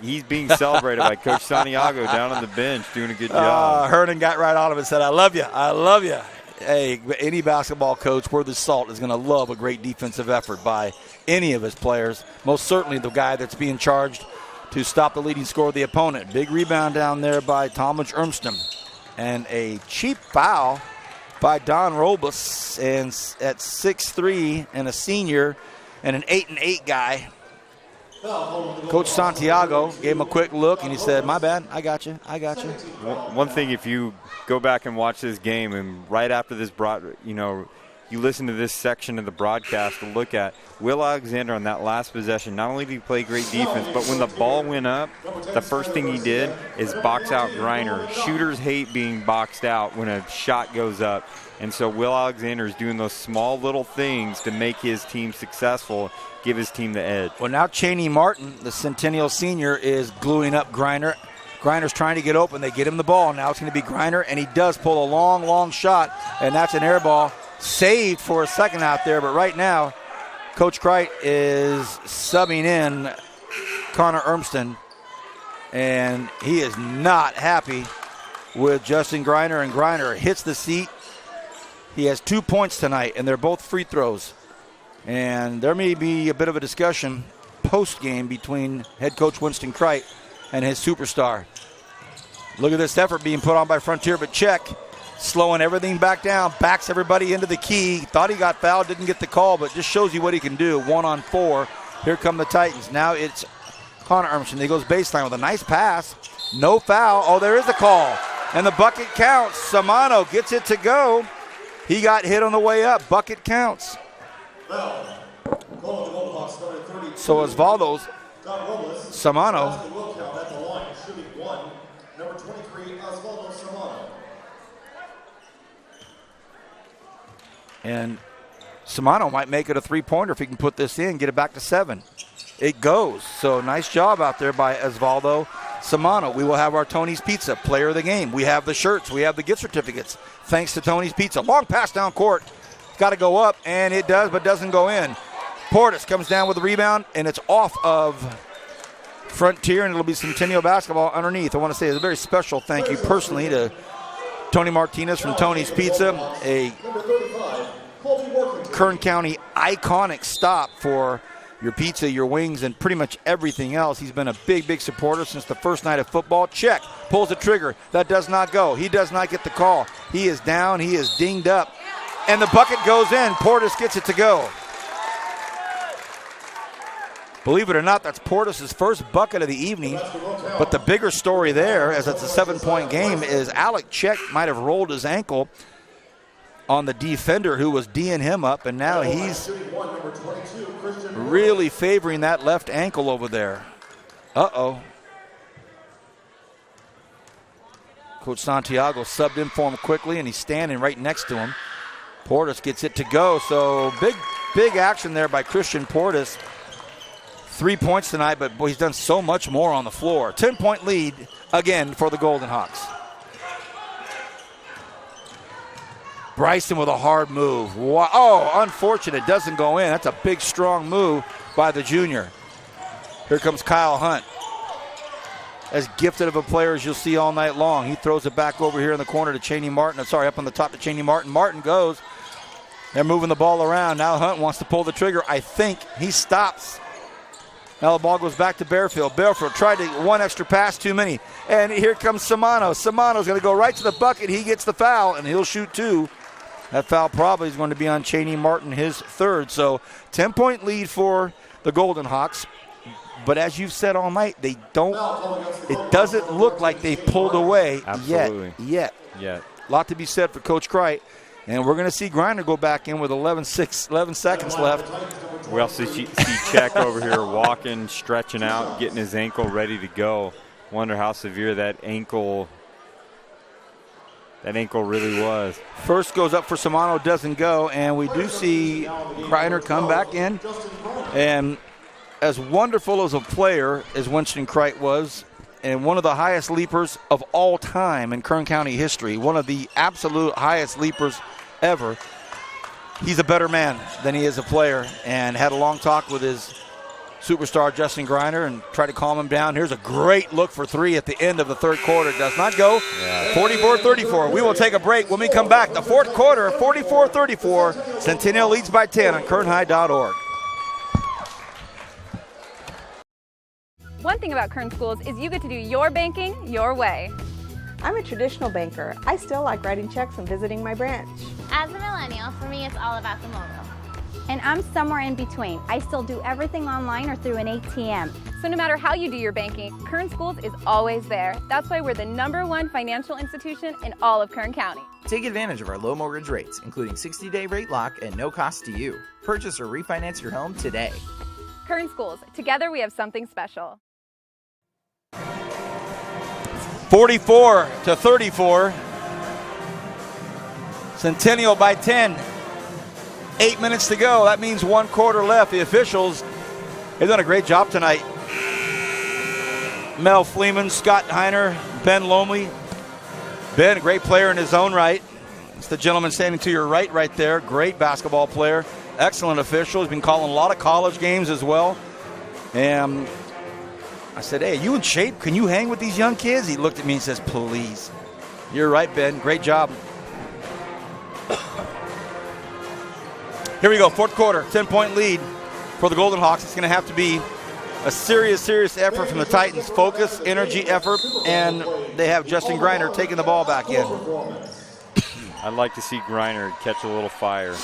he's being celebrated by Coach Santiago down on the bench, doing a good job. Hernan got right on him and said, I love you. I love you. Hey, any basketball coach worth his salt is going to love a great defensive effort by any of his players, most certainly the guy that's being charged to stop the leading scorer of the opponent. Big rebound down there by Talmadge Ermston. And a cheap foul by Don Robles, and at 6'3" and a senior and an 8'8" guy. Coach Santiago gave him a quick look, and he said, my bad, I got you. One thing, if you go back and watch this game, and right after this you listen to this section of the broadcast to look at Will Alexander on that last possession. Not only did he play great defense, but when the ball went up, the first thing he did is box out Griner. Shooters hate being boxed out when a shot goes up. And so Will Alexander is doing those small little things to make his team successful, give his team the edge. Well, now Chaney Martin, the Centennial senior, is gluing up Griner. Griner's trying to get open. They get him the ball. Now it's going to be Griner, and he does pull a long, long shot, and that's an air ball. Saved for a second out there, but right now Coach Kreit is subbing in Connor Ermston, and he is not happy with Justin Griner, and Griner hits the seat. He has 2 points tonight, and they're both free throws. And there may be a bit of a discussion post-game between head coach Winston Kreit and his superstar. Look at this effort being put on by Frontier, but check. Slowing everything back down, backs everybody into the key. Thought he got fouled, didn't get the call, but just shows you what he can do. 1-on-4. Here come the Titans. Now it's Connor Ermston. He goes baseline with a nice pass. No foul. Oh, there is a call. And the bucket counts. Samano gets it to go. He got hit on the way up. Bucket counts. So Osvaldo Samano. And Samano might make it a three-pointer if he can put this in, get it back to 7. It goes. So nice job out there by Osvaldo Samano. We will have our Tony's Pizza player of the game. We have the shirts. We have the gift certificates. Thanks to Tony's Pizza. Long pass down court. Got to go up, and it does, but doesn't go in. Portis comes down with the rebound, and it's off of Frontier, and it'll be Centennial basketball underneath. I want to say a very special thank you personally to Tony Martinez from Tony's Pizza, a Kern County iconic stop for your pizza, your wings, and pretty much everything else. He's been a big, big supporter since the first night of football. Check, pulls the trigger. That does not go. He does not get the call. He is down. He is dinged up. And the bucket goes in. Portis gets it to go. Believe it or not, that's Portis' first bucket of the evening. But the bigger story there, as it's a 7-point game, is Alec Check might have rolled his ankle on the defender who was D'ing him up, and now he's really favoring that left ankle over there. Uh-oh. Coach Santiago subbed in for him quickly, and he's standing right next to him. Portis gets it to go, so big action there by Christian Portis. 3 points tonight, but boy, he's done so much more on the floor. 10-point lead again for the Golden Hawks. Bryson with a hard move. Wow. Oh, unfortunate. Doesn't go in. That's a big, strong move by the junior. Here comes Kyle Hunt. As gifted of a player as you'll see all night long. He throws it back over here in the corner to Chaney Martin. Up on the top to Chaney Martin. Martin goes. They're moving the ball around. Now Hunt wants to pull the trigger. I think he stops. Now the ball goes back to Bearfield. Bearfield tried to one extra pass too many. And here comes Samano. Samano's going to go right to the bucket. He gets the foul, and he'll shoot 2. That foul probably is going to be on Chaney Martin, his 3rd. So 10-point lead for the Golden Hawks. But as you've said all night, it doesn't look like they've pulled away yet. A lot to be said for Coach Kreit. And we're going to see Griner go back in with 11 seconds left. We also see Check over here walking, stretching out, getting his ankle ready to go. Wonder how severe that ankle really was. First goes up for Samano, doesn't go, and we do see Griner come back in. And as wonderful as a player as Winston Kreit was, and one of the highest leapers of all time in Kern County history, one of the absolute highest leapers ever, he's a better man than he is a player, and had a long talk with his superstar Justin Griner and try to calm him down. Here's a great look for three at the end of the third quarter. Does not go. 44-34. We will take a break. When we come back, the fourth quarter, 44-34. Centennial leads by 10 on KernHigh.org. One thing about Kern Schools is you get to do your banking your way. I'm a traditional banker. I still like writing checks and visiting my branch. As a millennial, for me it's all about the mobile. And I'm somewhere in between. I still do everything online or through an ATM. So no matter how you do your banking, Kern Schools is always there. That's why we're the #1 financial institution in all of Kern County. Take advantage of our low mortgage rates, including 60-day rate lock and no cost to you. Purchase or refinance your home today. Kern Schools, together we have something special. 44-34. Centennial by 10. 8 minutes to go. That means 1 quarter left. The officials have done a great job tonight. Mel Fleeman, Scott Heiner, Ben Lomley. Ben, a great player in his own right. It's the gentleman standing to your right there. Great basketball player. Excellent official. He's been calling a lot of college games as well. And I said, hey, you in shape? Can you hang with these young kids? He looked at me and says, please. You're right, Ben. Great job. Here we go, fourth quarter, 10-point lead for the Golden Hawks. It's going to have to be a serious effort from the Titans. Focus, energy, effort, and they have Justin Griner taking the ball back in. I'd like to see Griner catch a little fire.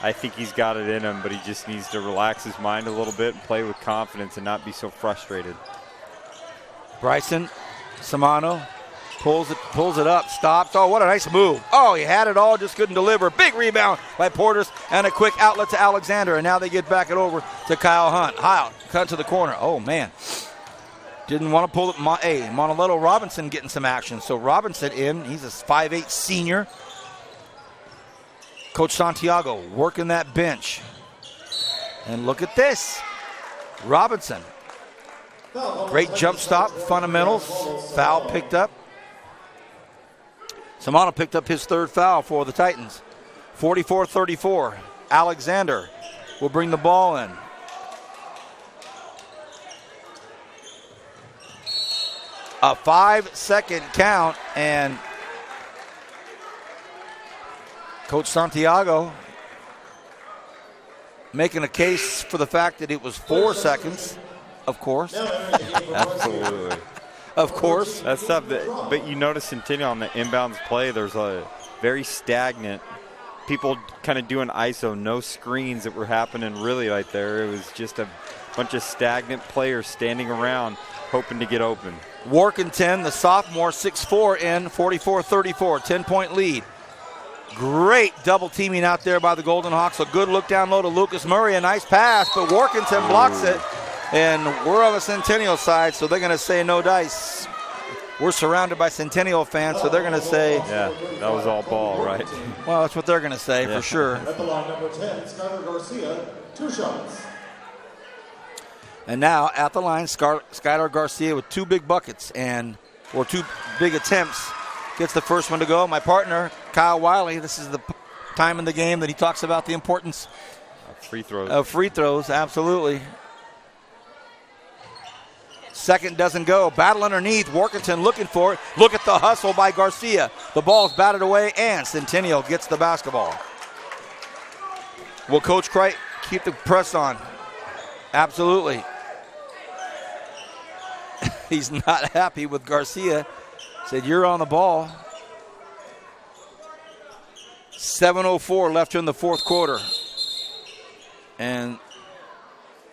I think he's got it in him, but he just needs to relax his mind a little bit and play with confidence and not be so frustrated. Bryson Samano pulls it up, stops. Oh, what a nice move. Oh, he had it all, just couldn't deliver. Big rebound by Porters and a quick outlet to Alexander. And now they get back it over to Kyle Hunt. Cut to the corner. Oh, man. Didn't want to pull it. Monolito Robinson getting some action. So Robinson in. He's a 5'8 senior. Coach Santiago working that bench. And look at this. Robinson. Great jump stop, fundamentals. Foul picked up. Samano picked up his third foul for the Titans. 44-34. Alexander will bring the ball in. A 5-second count, and Coach Santiago making a case for the fact that it was 4 seconds, of course. Absolutely. Of course. That's tough. But you notice Centennial on the inbounds play, there's a very stagnant. People kind of doing ISO, no screens that were happening really right there. It was just a bunch of stagnant players standing around hoping to get open. Workington, the sophomore, 6'4", in, 44-34, 10-point lead. Great double teaming out there by the Golden Hawks. A good look down low to Lucas Murray. A nice pass, but Workington blocks it. And we're on the Centennial side, so they're going to say no dice. We're surrounded by Centennial fans, so they're going to say. Yeah, that was all ball, right? Well, that's what they're going to say for sure. At the line, number 10, Skylar Garcia, 2 shots. And now at the line, Skylar Garcia with 2 big buckets or 2 big attempts. Gets the first one to go. My partner, Kyle Wiley, this is the time in the game that he talks about the importance free throws. Of free throws, absolutely. Second doesn't go. Battle underneath. Workington looking for it. Look at the hustle by Garcia. The ball's batted away, and Centennial gets the basketball. Will Coach Cricht keep the press on? Absolutely. He's not happy with Garcia. Said, you're on the ball. 7:04 left here in the fourth quarter. And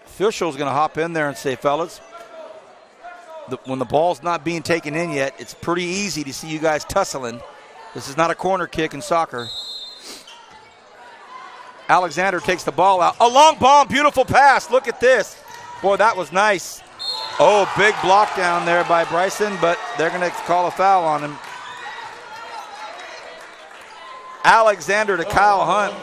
official's going to hop in there and say, fellas, when the ball's not being taken in yet, it's pretty easy to see you guys tussling. This is not a corner kick in soccer. Alexander takes the ball out. A long bomb, beautiful pass. Look at this. Boy, that was nice. Oh, big block down there by Bryson, but they're going to call a foul on him. Alexander to Kyle Hunt.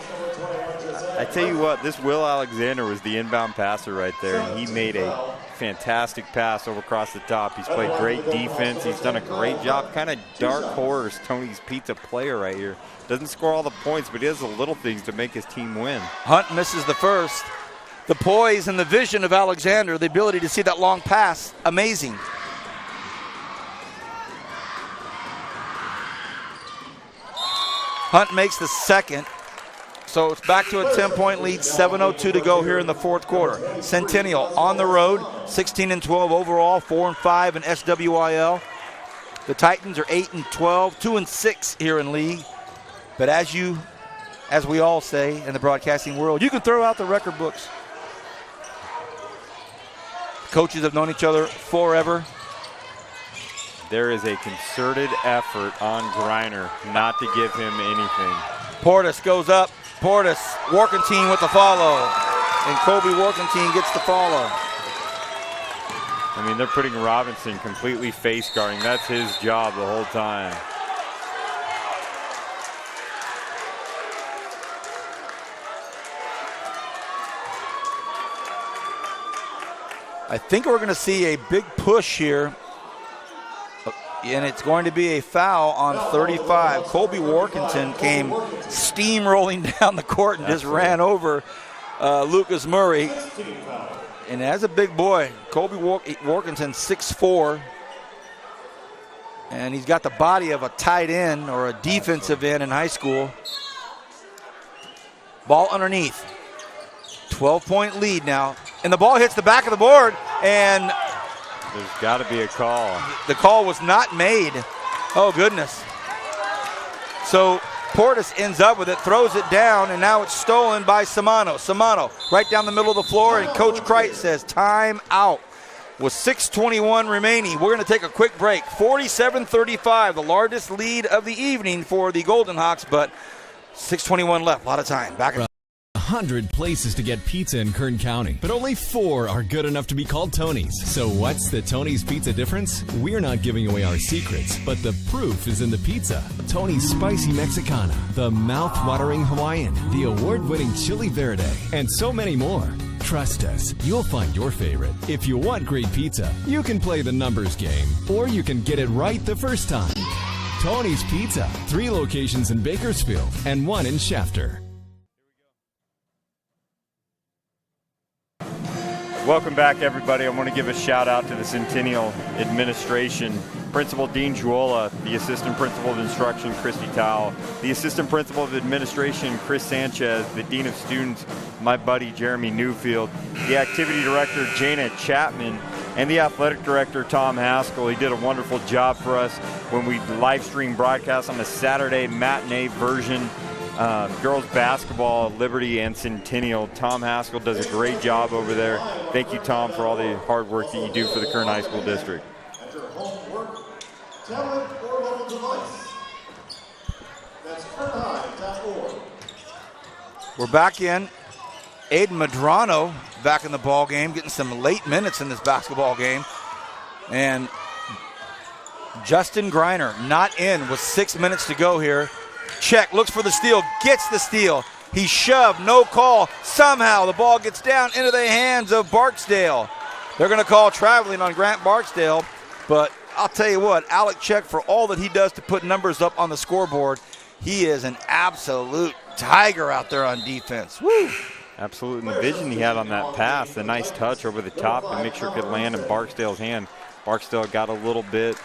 I tell you what, this Will Alexander was the inbound passer right there, and he made a fantastic pass over across the top. He's played great defense. He's done a great job. Kind of dark horse, Tony's Pizza player right here. Doesn't score all the points, but he does the little things to make his team win. Hunt misses the first. The poise and the vision of Alexander, the ability to see that long pass, amazing. Hunt makes the second. So it's back to a 10-point lead, 7:02 to go here in the fourth quarter. Centennial on the road, 16-12 overall, 4-5 in SWIL. The Titans are 8-12, 2-6 here in league. But as we all say in the broadcasting world, you can throw out the record books. Coaches have known each other forever. There is a concerted effort on Griner not to give him anything. Portis goes up. Portis, Workentine with the follow. And Kobe Workentine gets the follow. I mean, they're putting Robinson completely face guarding. That's his job the whole time. I think we're going to see a big push here. And it's going to be a foul on 35. Colby Workington came steamrolling down the court and just ran over Lucas Murray. And as a big boy, Colby Workington, 6'4". And he's got the body of a tight end or a defensive end in high school. Ball underneath. 12-point lead now. And the ball hits the back of the board, and there's got to be a call. The call was not made. Oh, goodness. So Portis ends up with it, throws it down, and now it's stolen by Samano. Samano right down the middle of the floor, and Coach Kreit says time out. With 6:21 remaining, we're going to take a quick break. 47-35, the largest lead of the evening for the Golden Hawks, but 6:21 left, a lot of time. Back at 100 places to get pizza in Kern County, but only 4 are good enough to be called Tony's. So what's the Tony's Pizza difference? We're not giving away our secrets, but the proof is in the pizza. Tony's Spicy Mexicana, the mouth-watering Hawaiian, the award-winning Chili Verde, and so many more. Trust us, you'll find your favorite. If you want great pizza, you can play the numbers game, or you can get it right the first time. Tony's Pizza, 3 locations in Bakersfield and 1 in Shafter. Welcome back, everybody. I want to give a shout out to the Centennial administration. Principal Dean Juola, the Assistant Principal of Instruction, Christy Towle, the Assistant Principal of Administration, Chris Sanchez, the Dean of Students, my buddy Jeremy Newfield, the Activity Director, Jana Chapman, and the Athletic Director, Tom Haskell. He did a wonderful job for us when we live stream broadcast on the Saturday matinee version. Girls basketball, Liberty and Centennial. Tom Haskell does a great job over there. Thank you, Tom, for all the hard work that you do for the Kern High School District. Enter homework, tablet, or mobile device. That's kernhigh.org. We're back in. Aiden Medrano back in the ball game, getting some late minutes in this basketball game. And Justin Griner not in with 6 minutes to go here. Check, looks for the steal, gets the steal. He's shoved, no call. Somehow the ball gets down into the hands of Barksdale. They're going to call traveling on Grant Barksdale, but I'll tell you what, Alec Check, for all that he does to put numbers up on the scoreboard, he is an absolute tiger out there on defense. Woo! Absolute, and the vision he had on that pass, the nice touch over the top to make sure it could land in Barksdale's hand. Barksdale got a little bit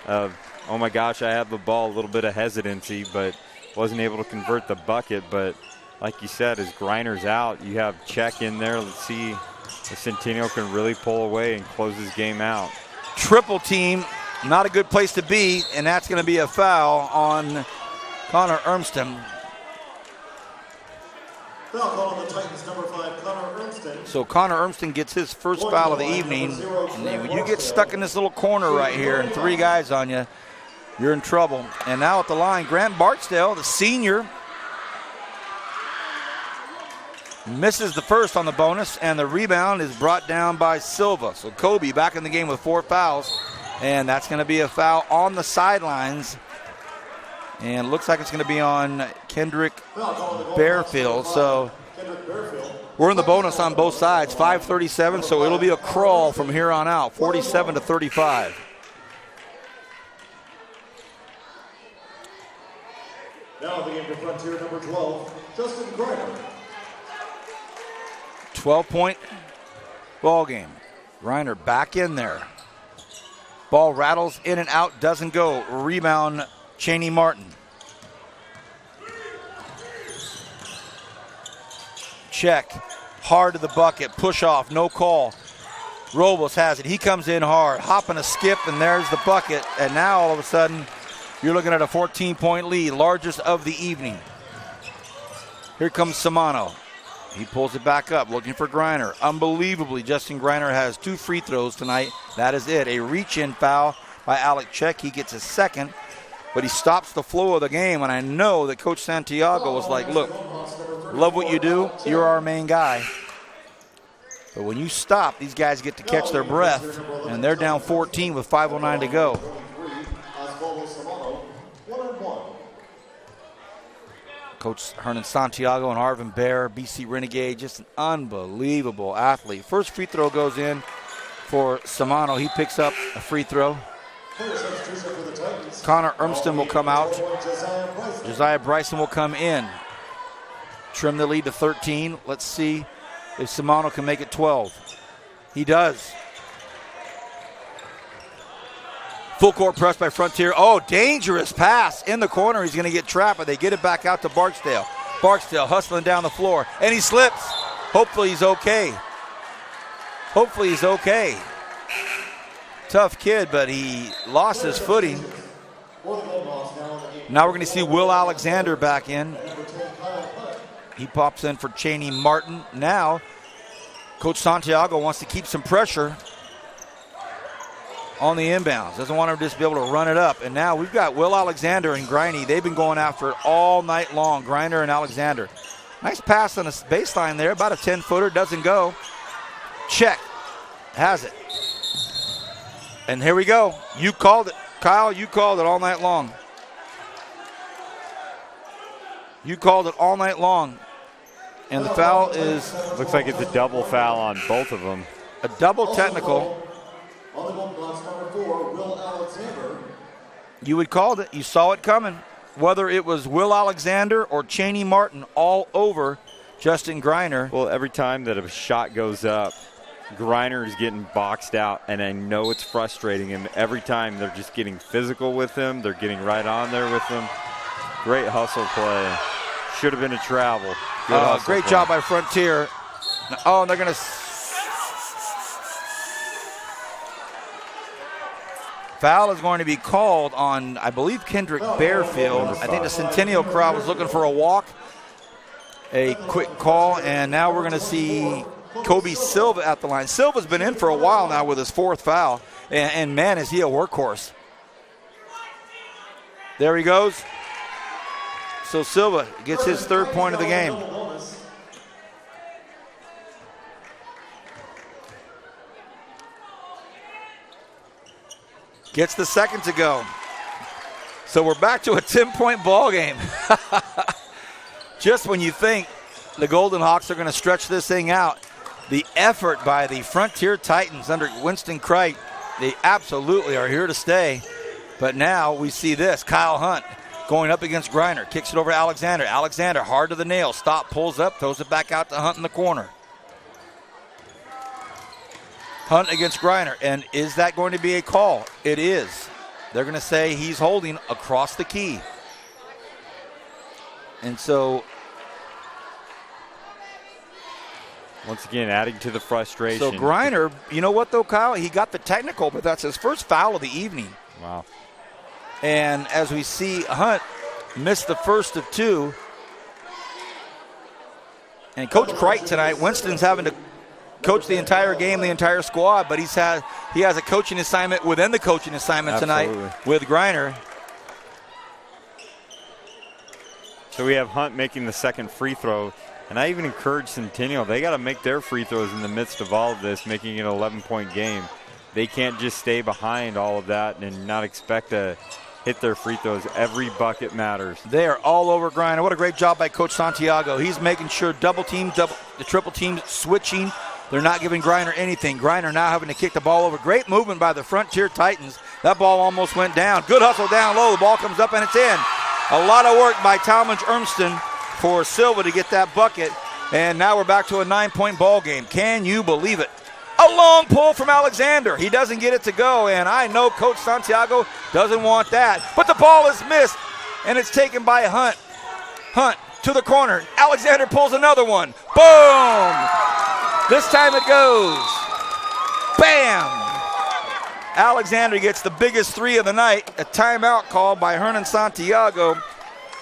of, oh my gosh, I have the ball, a little bit of hesitancy, but wasn't able to convert the bucket. But like you said, as Griner's out, you have Check in there. Let's see if Centennial can really pull away and close this game out. Triple team, not a good place to be, and that's going to be a foul on Connor Ermston. Foul call on the Titans, number 5, Connor Ermston. So Connor Ermston gets his first foul of the evening. And when you get stuck in this little corner right here and 3 guys on you, you're in trouble. And now at the line, Grant Barksdale, the senior, misses the first on the bonus, and the rebound is brought down by Silva. So Kobe back in the game with 4 fouls, and that's going to be a foul on the sidelines. And it looks like it's going to be on Kendrick Bearfield. So we're in the bonus on both sides, 5:37, so it'll be a crawl from here on out, 47-35. Now the game for Frontier, number 12, Justin Griner. 12-point ball game. Griner back in there. Ball rattles in and out, doesn't go. Rebound, Cheney Martin. Check. Hard to the bucket. Push off. No call. Robles has it. He comes in hard. Hop and a skip, and there's the bucket. And now all of a sudden, you're looking at a 14-point lead, largest of the evening. Here comes Samano. He pulls it back up, looking for Griner. Unbelievably, Justin Griner has 2 free throws tonight. That is it. A reach-in foul by Alec Check. He gets his second, but he stops the flow of the game. And I know that Coach Santiago was like, look, love what you do. You're our main guy. But when you stop, these guys get to catch their breath, and they're down 14 with 5:09 to go. Coach Hernan Santiago and Arvin Bear, BC Renegade, just an unbelievable athlete. First free throw goes in for Samano. He picks up a free throw. Connor Ermston will come out. Josiah Bryson will come in. Trim the lead to 13. Let's see if Samano can make it 12. He does. Full court press by Frontier. Oh, dangerous pass in the corner. He's going to get trapped, but they get it back out to Barksdale. Barksdale hustling down the floor, and he slips. Hopefully he's okay. Hopefully he's okay. Tough kid, but he lost his footing. Now we're going to see Will Alexander back in. He pops in for Cheney Martin. Now, Coach Santiago wants to keep some pressure on the inbounds. Doesn't want him to just be able to run it up. And now we've got Will Alexander and Griney. They've been going after it all night long, Griner and Alexander. Nice pass on the baseline there, about a 10-footer, doesn't go. Check, has it. And here we go. You called it, Kyle, you called it all night long. You called it all night long. And the foul is... Looks like it's a double foul on both of them. A double technical. You would call it. You saw it coming. Whether it was Will Alexander or Cheney Martin all over Justin Griner. Well, every time that a shot goes up, Griner is getting boxed out, and I know it's frustrating him. Every time they're just getting physical with him. They're getting right on there with him. Great hustle play. Should have been a travel. Great job by Frontier. Oh, and they're going to... Foul is going to be called on, I believe, Kendrick Bearfield. I think the Centennial crowd was looking for a walk. A quick call, and now we're going to see Kobe Silva at the line. Silva's been in for a while now with his 4th foul, and man, is he a workhorse. There he goes. So Silva gets his 3rd point of the game. Gets the 2nd to go. So we're back to a 10-point ball game. Just when you think the Golden Hawks are going to stretch this thing out, the effort by the Frontier Titans under Winston Cricht, they absolutely are here to stay. But now we see this. Kyle Hunt going up against Griner. Kicks it over to Alexander. Alexander hard to the nail. Stop, pulls up, throws it back out to Hunt in the corner. Hunt against Griner. And is that going to be a call? It is. They're going to say he's holding across the key. And so... once again, adding to the frustration. So Griner, you know what though, Kyle? He got the technical, but that's his first foul of the evening. Wow. And as we see, Hunt missed the first of 2. And Coach Cricht tonight, Winston's having to coach the entire game, the entire squad, but he has a coaching assignment within the coaching assignment tonight with Griner. So we have Hunt making the 2nd free throw. And I even encourage Centennial, they got to make their free throws in the midst of all of this, making it an 11-point game. They can't just stay behind all of that and not expect to hit their free throws. Every bucket matters. They are all over Griner. What a great job by Coach Santiago. He's making sure double team, the triple team switching. They're not giving Griner anything. Griner now having to kick the ball over. Great movement by the Frontier Titans. That ball almost went down. Good hustle down low. The ball comes up and it's in. A lot of work by Talmadge Ermston for Silva to get that bucket. And now we're back to a 9-point ball game. Can you believe it? A long pull from Alexander. He doesn't get it to go, and I know Coach Santiago doesn't want that. But the ball is missed, and it's taken by Hunt. Hunt to the corner. Alexander pulls another one. Boom! This time it goes. Bam! Alexander gets the biggest three of the night. A timeout called by Hernan Santiago.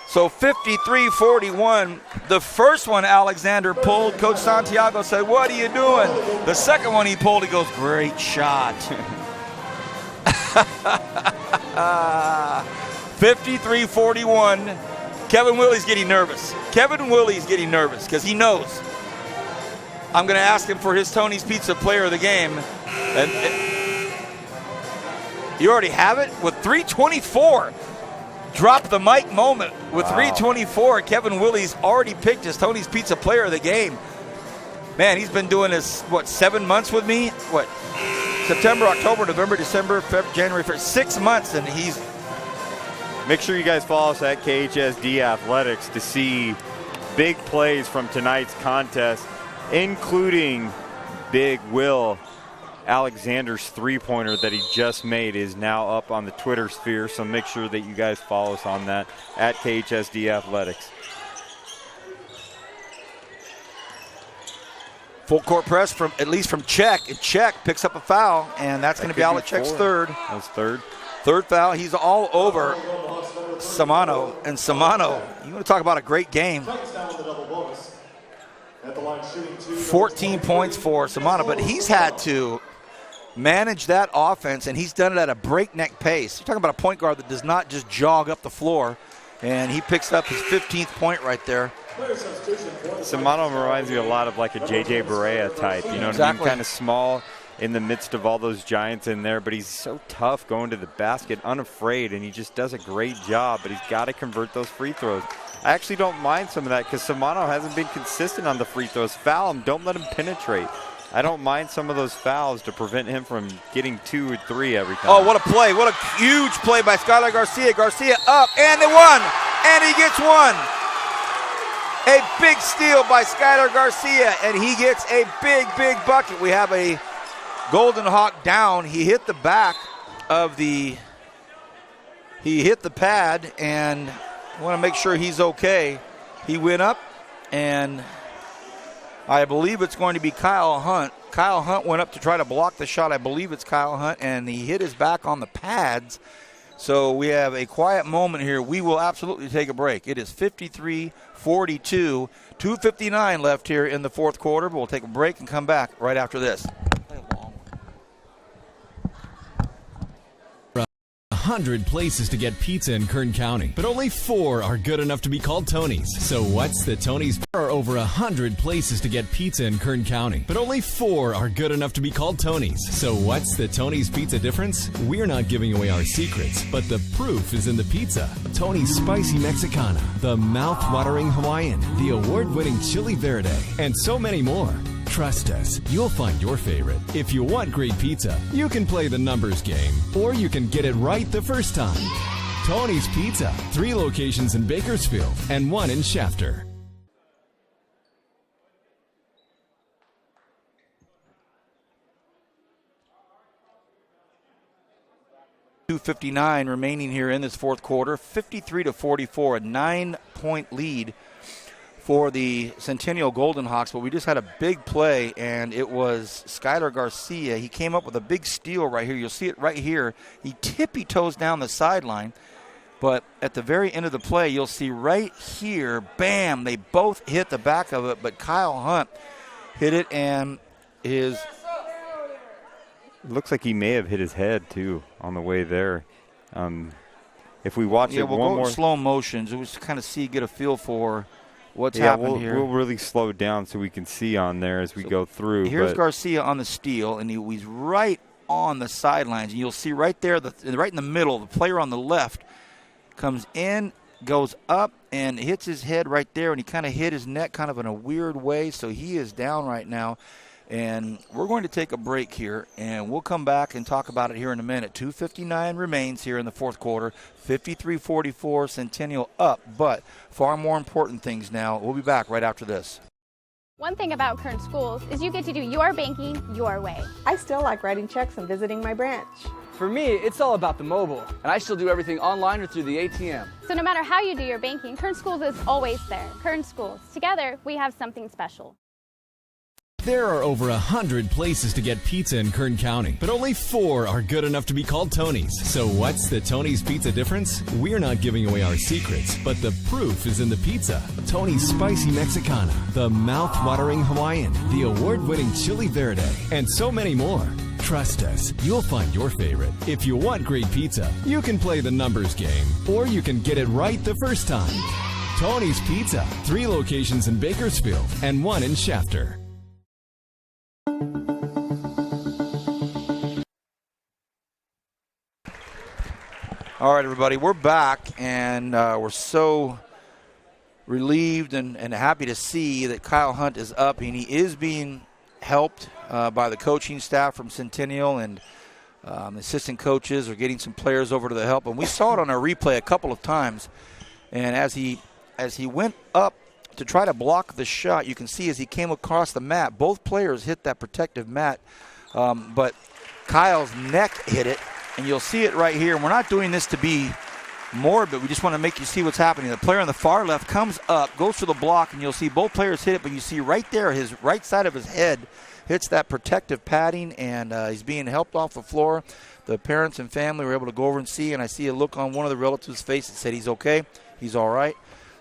So 53-41. The first one Alexander pulled, Coach Santiago said, "What are you doing?" The second one he pulled, he goes, "Great shot." 53-41. Kevin Willie's getting nervous. Kevin Willie's getting nervous because he knows I'm going to ask him for his Tony's Pizza Player of the Game. And you already have it with 3:24. Drop the mic moment with 3:24. Kevin Willie's already picked his Tony's Pizza Player of the Game. Man, he's been doing this, 7 months with me? September, October, November, December, February, January, February, 6 months, and he's... Make sure you guys follow us at KHSD Athletics to see big plays from tonight's contest, including Big Will Alexander's three-pointer that he just made is now up on the Twitter sphere, so make sure that you guys follow us on that at KHSD Athletics. Full court press from Czech. And Czech picks up a foul, and that's going to be Alex's third. That was third. Third foul. He's all over Samano. And Samano, you want to talk about a great game. 14 points for Samano, but he's had to manage that offense, and he's done it at a breakneck pace. You're talking about a point guard that does not just jog up the floor, and he picks up his 15th point right there. Samano reminds me a lot of like a J.J. Barea type, you know what I mean? Kind of small in the midst of all those giants in there, but he's so tough going to the basket, unafraid, and he just does a great job, but he's got to convert those free throws. I actually don't mind some of that because Samano hasn't been consistent on the free throws. Foul him, don't let him penetrate. I don't mind some of those fouls to prevent him from getting 2 or 3 every time. Oh, what a play. What a huge play by Skylar Garcia. Garcia up, and they won, and he gets one. A big steal by Skylar Garcia, and he gets a big, big bucket. We have a Golden Hawk down. He hit the back of he hit the pad, and I want to make sure he's okay. He went up, and I believe it's going to be Kyle Hunt. Kyle Hunt went up to try to block the shot. I believe it's Kyle Hunt, and he hit his back on the pads. So we have a quiet moment here. We will absolutely take a break. It is 53-42, 2:59 left here in the fourth quarter. But we'll take a break and come back right after this. 100 places to get pizza in Kern County, but only 4 are good enough to be called Tony's. So what's the Tony's? There are over 100 places to get pizza in Kern County, but only 4 are good enough to be called Tony's. So what's the Tony's pizza difference? We're not giving away our secrets, but the proof is in the pizza. Tony's Spicy Mexicana, the mouth-watering Hawaiian, the award-winning Chili Verde, and so many more. Trust us, you'll find your favorite. If you want great pizza, you can play the numbers game, or you can get it right the first time. Tony's Pizza, 3 locations in Bakersfield and 1 in Shafter. .259 remaining here in this fourth quarter. 53-44, a 9-point lead for the Centennial Golden Hawks, but we just had a big play, and it was Skylar Garcia. He came up with a big steal right here. You'll see it right here. He tippy-toes down the sideline, but at the very end of the play, you'll see right here, bam, they both hit the back of it, but Kyle Hunt hit it, and his... It looks like he may have hit his head, too, on the way there. If we watch it we'll one go more... slow motions. It was to kind of get a feel for what's happened here. We'll really slow it down so we can see on there as we go through. Here's Garcia on the steal, and he's right on the sidelines. And you'll see right there, right in the middle, the player on the left comes in, goes up, and hits his head right there, and he kind of hit his neck kind of in a weird way, so he is down right now. And we're going to take a break here, and we'll come back and talk about it here in a minute. 2:59 remains here in the fourth quarter. 53-44, Centennial up, but far more important things now. We'll be back right after this. One thing about Kern Schools is you get to do your banking your way. I still like writing checks and visiting my branch. For me, it's all about the mobile, and I still do everything online or through the ATM. So no matter how you do your banking, Kern Schools is always there. Kern Schools. Together, we have something special. There are over 100 places to get pizza in Kern County, but only 4 are good enough to be called Tony's. So what's the Tony's Pizza difference? We're not giving away our secrets, but the proof is in the pizza. Tony's Spicy Mexicana, the mouth-watering Hawaiian, the award-winning Chili Verde, and so many more. Trust us, you'll find your favorite. If you want great pizza, you can play the numbers game, or you can get it right the first time. Tony's Pizza, 3 locations in Bakersfield and 1 in Shafter. All right, everybody, we're back, and we're so relieved and happy to see that Kyle Hunt is up, and he is being helped by the coaching staff from Centennial, and assistant coaches are getting some players over to the help. And we saw it on a replay a couple of times, and as he went up to try to block the shot, you can see as he came across the mat, both players hit that protective mat, but Kyle's neck hit it. And you'll see it right here. And we're not doing this to be morbid. We just want to make you see what's happening. The player on the far left comes up, goes for the block, and you'll see both players hit it. But you see right there, his right side of his head hits that protective padding, and he's being helped off the floor. The parents and family were able to go over and see, and I see a look on one of the relatives' face that said he's okay, he's all right.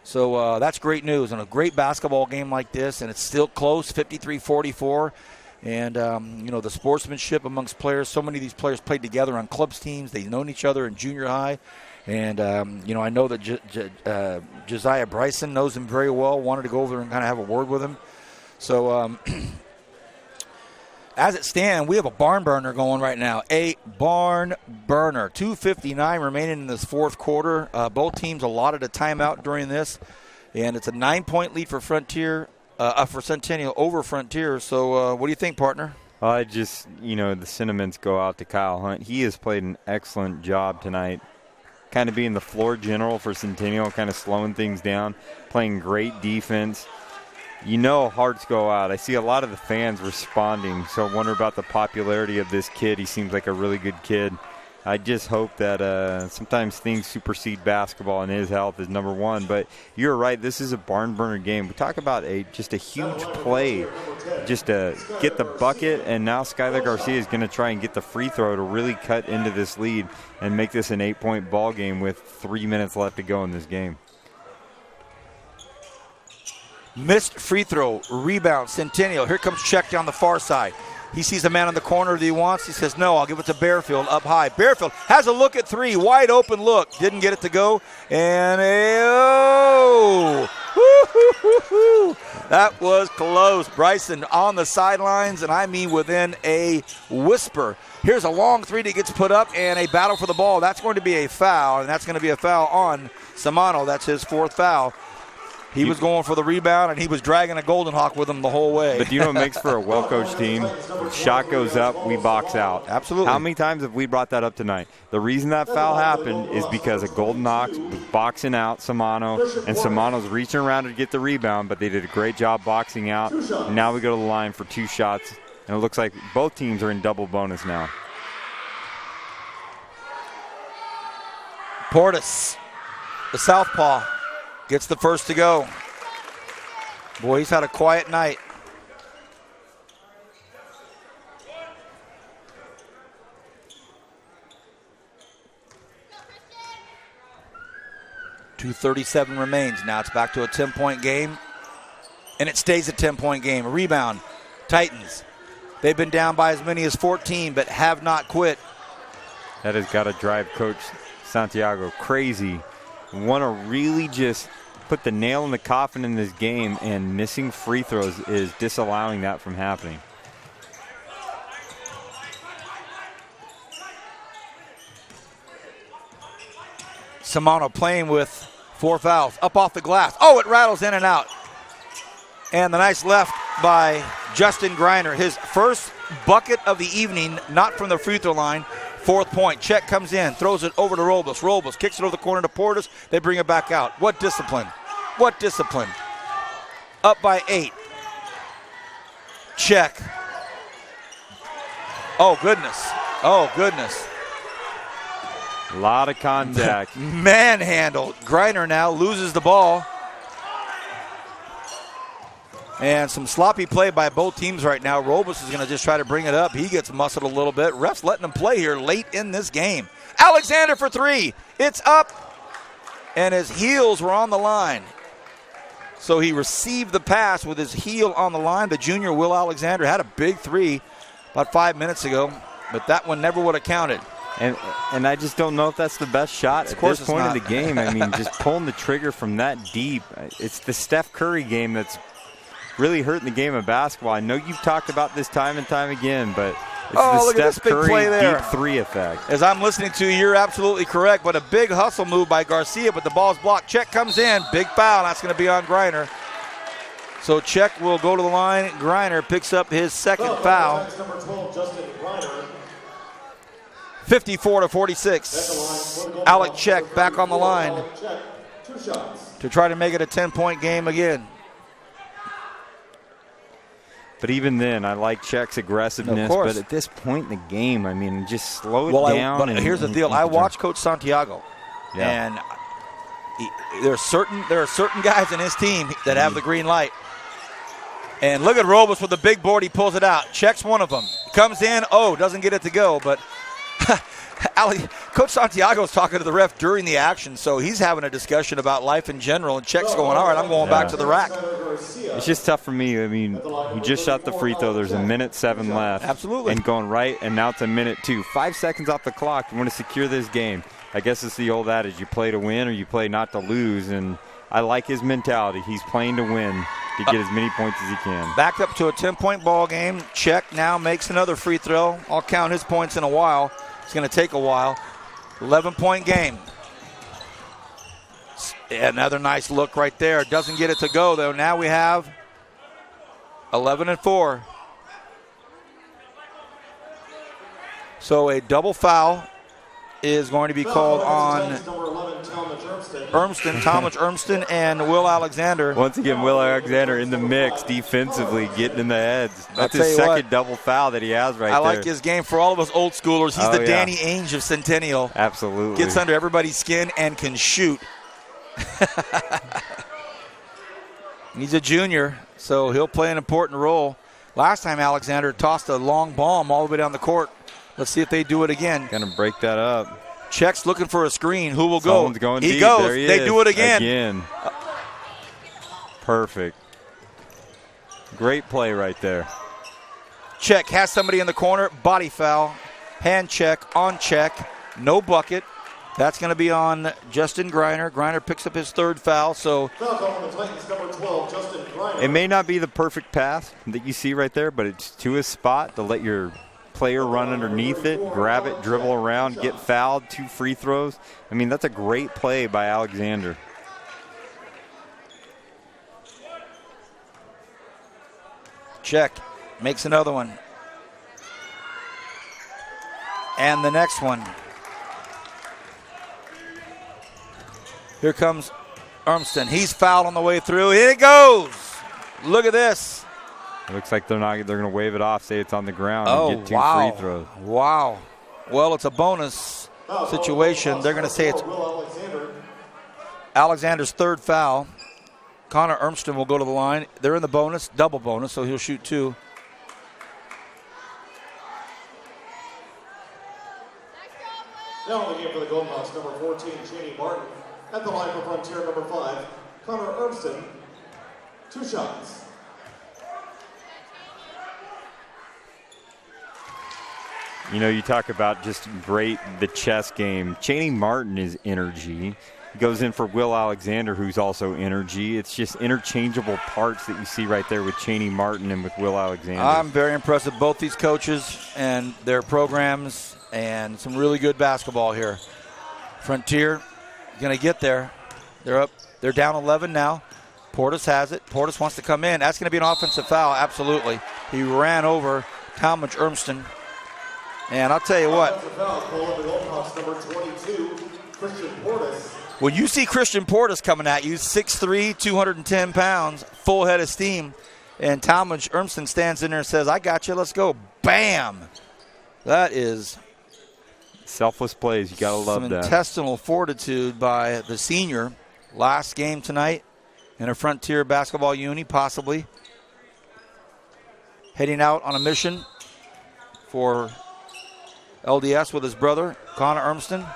So that's great news on a great basketball game like this, and it's still close, 53-44. And, the sportsmanship amongst players. So many of these players played together on clubs teams. They've known each other in junior high. And, I know that Josiah Bryson knows him very well, wanted to go over there and kind of have a word with him. So, as it stands, we have a barn burner going right now. A barn burner. 2:59 remaining in this fourth quarter. Both teams allotted a timeout during this. And it's a 9-point lead for Frontier. For Centennial over Frontier. So what do you think, partner? The sentiments go out to Kyle Hunt. He has played an excellent job tonight, kind of being the floor general for Centennial, kind of slowing things down, playing great defense. Hearts go out. I see a lot of the fans responding, so I wonder about the popularity of this kid. He seems like a really good kid. I just hope that sometimes things supersede basketball, and his health is number one. But you're right, this is a barn burner game. We talk about just a huge play just to get the bucket, and now Skylar Garcia is going to try and get the free throw to really cut into this lead and make this an 8-point ball game with 3 minutes left to go in this game. Missed free throw, rebound, Centennial. Here comes Check down the far side. He sees a man on the corner that he wants. He says, no, I'll give it to Bearfield up high. Bearfield has a look at 3. Wide open look. Didn't get it to go. And that was close. Bryson on the sidelines, and I mean within a whisper. Here's a long 3 that gets put up, and a battle for the ball. That's going to be a foul, and that's going to be a foul on Samano. That's his 4th foul. He was going for the rebound, and he was dragging a Golden Hawk with him the whole way. But do you know what makes for a well-coached team? Shot goes up, we box out. Absolutely. How many times have we brought that up tonight? The reason that foul happened is because a Golden Hawks was boxing out Samano, and Samano's reaching around to get the rebound, but they did a great job boxing out. And now we go to the line for 2 shots, and it looks like both teams are in double bonus now. Portis, the southpaw, gets the first to go. Boy, he's had a quiet night. .237 remains. Now it's back to a 10-point game, and it stays a 10-point game. A rebound, Titans. They've been down by as many as 14, but have not quit. That has got to drive Coach Santiago crazy. Want to really just put the nail in the coffin in this game, and missing free throws is disallowing that from happening. Samano playing with 4 fouls. Up off the glass. Oh, it rattles in and out. And the nice left by Justin Greiner. His first bucket of the evening, not from the free throw line. 4th point. Check comes in, throws it over to Robles. Robles kicks it over the corner to Portis. They bring it back out. What discipline. What discipline. Up by 8. Check. Oh, goodness. Oh, goodness. A lot of contact. Manhandled. Griner now loses the ball. And some sloppy play by both teams right now. Robus is going to just try to bring it up. He gets muscled a little bit. Ref's letting him play here late in this game. Alexander for three. It's up. And his heels were on the line. So he received the pass with his heel on the line. The junior, Will Alexander, had a big three about 5 minutes ago. But that one never would have counted. And I just don't know if that's the best shot at this point of the game. I mean, just pulling the trigger from that deep. It's the Steph Curry game that's really hurting the game of basketball. I know you've talked about this time and time again, but it's the Steph Curry deep three effect. As I'm listening to you, you're absolutely correct, but a big hustle move by Garcia, but the ball's blocked. Check comes in, big foul, that's going to be on Griner. So Check will go to the line. Griner picks up his second foul. Number 12, Justin Griner. 54-46. Alec Check back on the line to try to make it a 10-point game again. But even then, I like Check's aggressiveness. But at this point in the game, I mean, just slow it down. But here's the deal. I watched Coach Santiago, and there are certain guys in his team that have the green light. And look at Robus with the big board. He pulls it out. Check's one of them. Comes in. Doesn't get it to go. But Coach Santiago's talking to the ref during the action, so he's having a discussion about life in general, and Check's going, all right, I'm going back to the rack. It's just tough for me. I mean, he just shot the free throw. There's 1:07 left. Absolutely. And going right, and now it's 1:02. 5 seconds off the clock. You want to secure this game. I guess it's the old adage, you play to win or you play not to lose, and I like his mentality. He's playing to win to get as many points as he can. Back up to a 10-point ball game. Check now makes another free throw. I'll count his points in a while. It's going to take a while. 11-point game. Another nice look right there. Doesn't get it to go, though. Now we have 11-4. So a double foul is going to be called on Talmadge Urmston and Will Alexander. Once again, Will Alexander in the mix defensively, getting in the heads. That's his second double foul that he has right there. I like his game. For all of us old schoolers, he's the Danny Ainge of Centennial. Absolutely. Gets under everybody's skin and can shoot. He's a junior, so he'll play an important role. Last time Alexander tossed a long bomb all the way down the court. Let's see if they do it again. Gonna break that up. Check's looking for a screen. Who will go? Someone's going he deep. goes. There he they is. do it again. Perfect. Great play right there. Check has somebody in the corner. Body foul. Hand check on Check. No bucket. That's going to be on Justin Griner. Griner picks up his third foul. So it may not be the perfect pass that you see right there, but it's to his spot to let your player run underneath it, grab it, dribble around, get fouled, 2 free throws. I mean, that's a great play by Alexander. Check makes another one. And the next one. Here comes Urmston. He's fouled on the way through. Here it goes. Look at this. It looks like they're going to wave it off, say it's on the ground, and get 2 free throws. Wow. Well, it's a bonus situation. They're going to say it's Alexander's third foul. Connor Urmston will go to the line. They're in the bonus, double bonus, so he'll shoot 2. Now on the game for the Golden Hawks, number 14, Cheney Martin. At the line for Frontier, number 5, Connor Urmston. 2 shots. You know, you talk about just great, the chess game. Cheney Martin is energy. He goes in for Will Alexander, who's also energy. It's just interchangeable parts that you see right there with Cheney Martin and with Will Alexander. I'm very impressed with both these coaches and their programs, and some really good basketball here. Frontier going to get there. They're up. They're down 11 now. Portis has it. Portis wants to come in. That's going to be an offensive foul, absolutely. He ran over Talmadge Urmston. And I'll tell you what. When you see Christian Portis coming at you, 6'3", 210 pounds, full head of steam, And Talmadge Urmson stands in there and says, I got you, let's go. Bam! That is selfless plays. You got to love some that. intestinal fortitude by the senior. Last game tonight in a Frontier basketball uni, possibly. Heading out on a mission for LDS with his brother, Connor Urmston.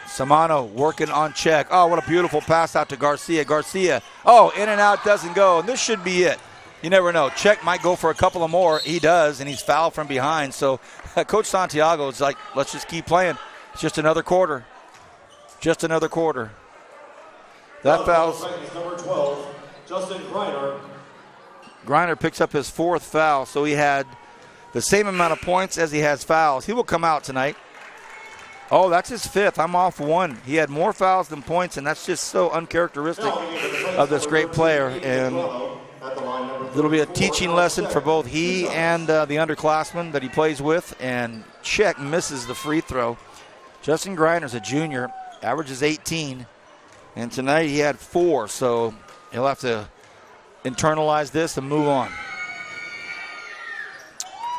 Samano working on check. Oh, what a beautiful pass out to Garcia. Garcia, oh, in and out, doesn't go. And this should be it. You never know. Check might go for a couple of more. He does, and he's fouled from behind. So Coach Santiago is like, let's just keep playing. It's just another quarter. Just another quarter. That fouls. Number 12, Justin Griner. Griner picks up his 4th foul, so he had the same amount of points as he has fouls. He will come out tonight. Oh, that's his 5th. I'm off 1. He had more fouls than points, and that's just so uncharacteristic of this great player. And it'll be a teaching lesson for both he and the underclassmen that he plays with. And Check misses the free throw. Justin Griner's a junior, averages 18. And tonight he had 4, so he'll have to internalize this and move on.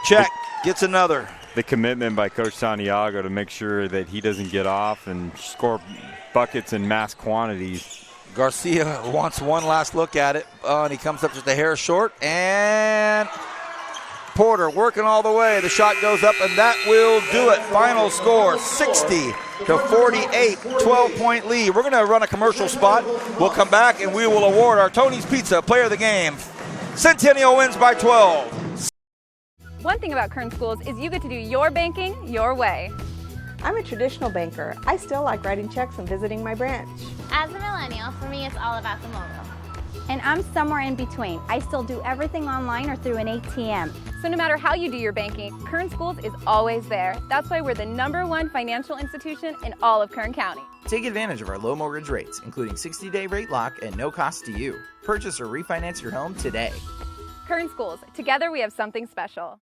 Check gets another. The commitment by Coach Santiago to make sure that he doesn't get off and score buckets in mass quantities. Garcia wants one last look at it, and he comes up just a hair short. And Porter working all the way. The shot goes up, and that will do it. Final score, 60-48, 12-point lead. We're going to run a commercial spot. We'll come back, and we will award our Tony's Pizza Player of the Game. Centennial wins by 12. One thing about Kern Schools is you get to do your banking your way. I'm a traditional banker. I still like writing checks and visiting my branch. As a millennial, for me, it's all about the mobile. And I'm somewhere in between. I still do everything online or through an ATM. So no matter how you do your banking, Kern Schools is always there. That's why we're the #1 financial institution in all of Kern County. Take advantage of our low mortgage rates, including 60-day rate lock and no cost to you. Purchase or refinance your home today. Kern Schools, together we have something special.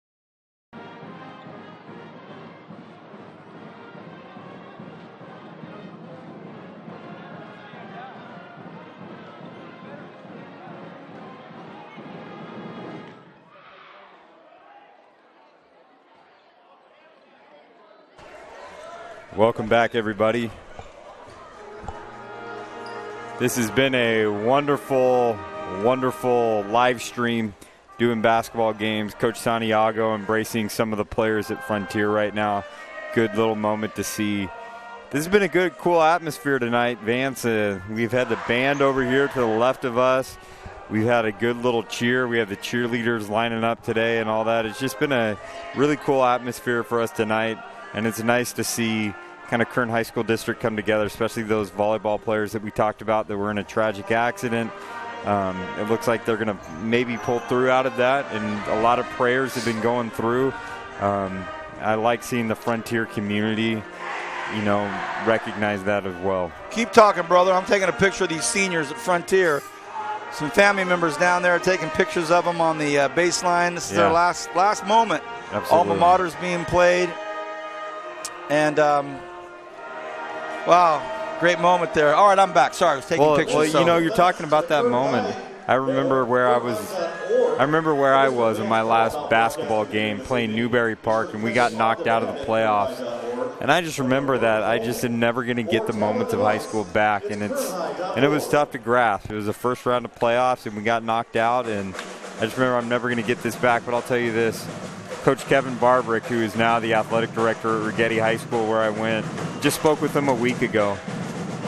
Welcome back, everybody. This has been a wonderful, wonderful live stream doing basketball games. Coach Santiago embracing some of the players at Frontier right now. Good little moment to see. This has been a good, cool atmosphere tonight, Vance. We've had the band over here to the left of us. We've had a good little cheer. We have the cheerleaders lining up today and all that. It's just been a really cool atmosphere for us tonight. And it's nice to see kind of Kern High School District come together, especially those volleyball players that we talked about that were in a tragic accident. It looks like they're going to maybe pull through out of that, and a lot of prayers have been going through. I like seeing the Frontier community, recognize that as well. Keep talking, brother. I'm taking a picture of these seniors at Frontier. Some family members down there taking pictures of them on the baseline. This is their last moment. Absolutely. Alma Mater's being played. And, wow, great moment there. All right, I'm back. Sorry, I was taking pictures. Well, you're talking about that moment. I remember where I was in my last basketball game playing Newberry Park, and we got knocked out of the playoffs. And I just remember that I just am never going to get the moments of high school back, and it was tough to grasp. It was the first round of playoffs, and we got knocked out, and I just remember I'm never going to get this back. But I'll tell you this. Coach Kevin Barbarick, who is now the athletic director at Rigetti High School where I went, just spoke with him a week ago.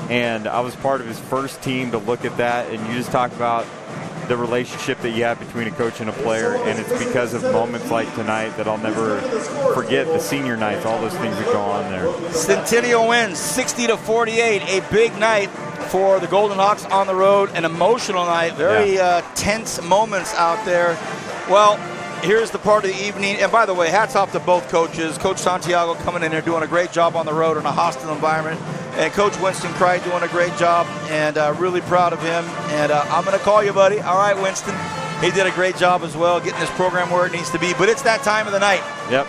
And I was part of his first team to look at that. And you just talk about the relationship that you have between a coach and a player. And it's because of moments like tonight that I'll never forget, the senior nights, all those things that go on there. Centennial wins 60-48, a big night for the Golden Hawks on the road, an emotional night, very tense moments out there. Well, here's the part of the evening. And by the way, hats off to both coaches. Coach Santiago coming in there doing a great job on the road in a hostile environment. And Coach Winston Cright doing a great job. And really proud of him. And I'm going to call you, buddy. All right, Winston. He did a great job as well, getting this program where it needs to be. But it's that time of the night. Yep.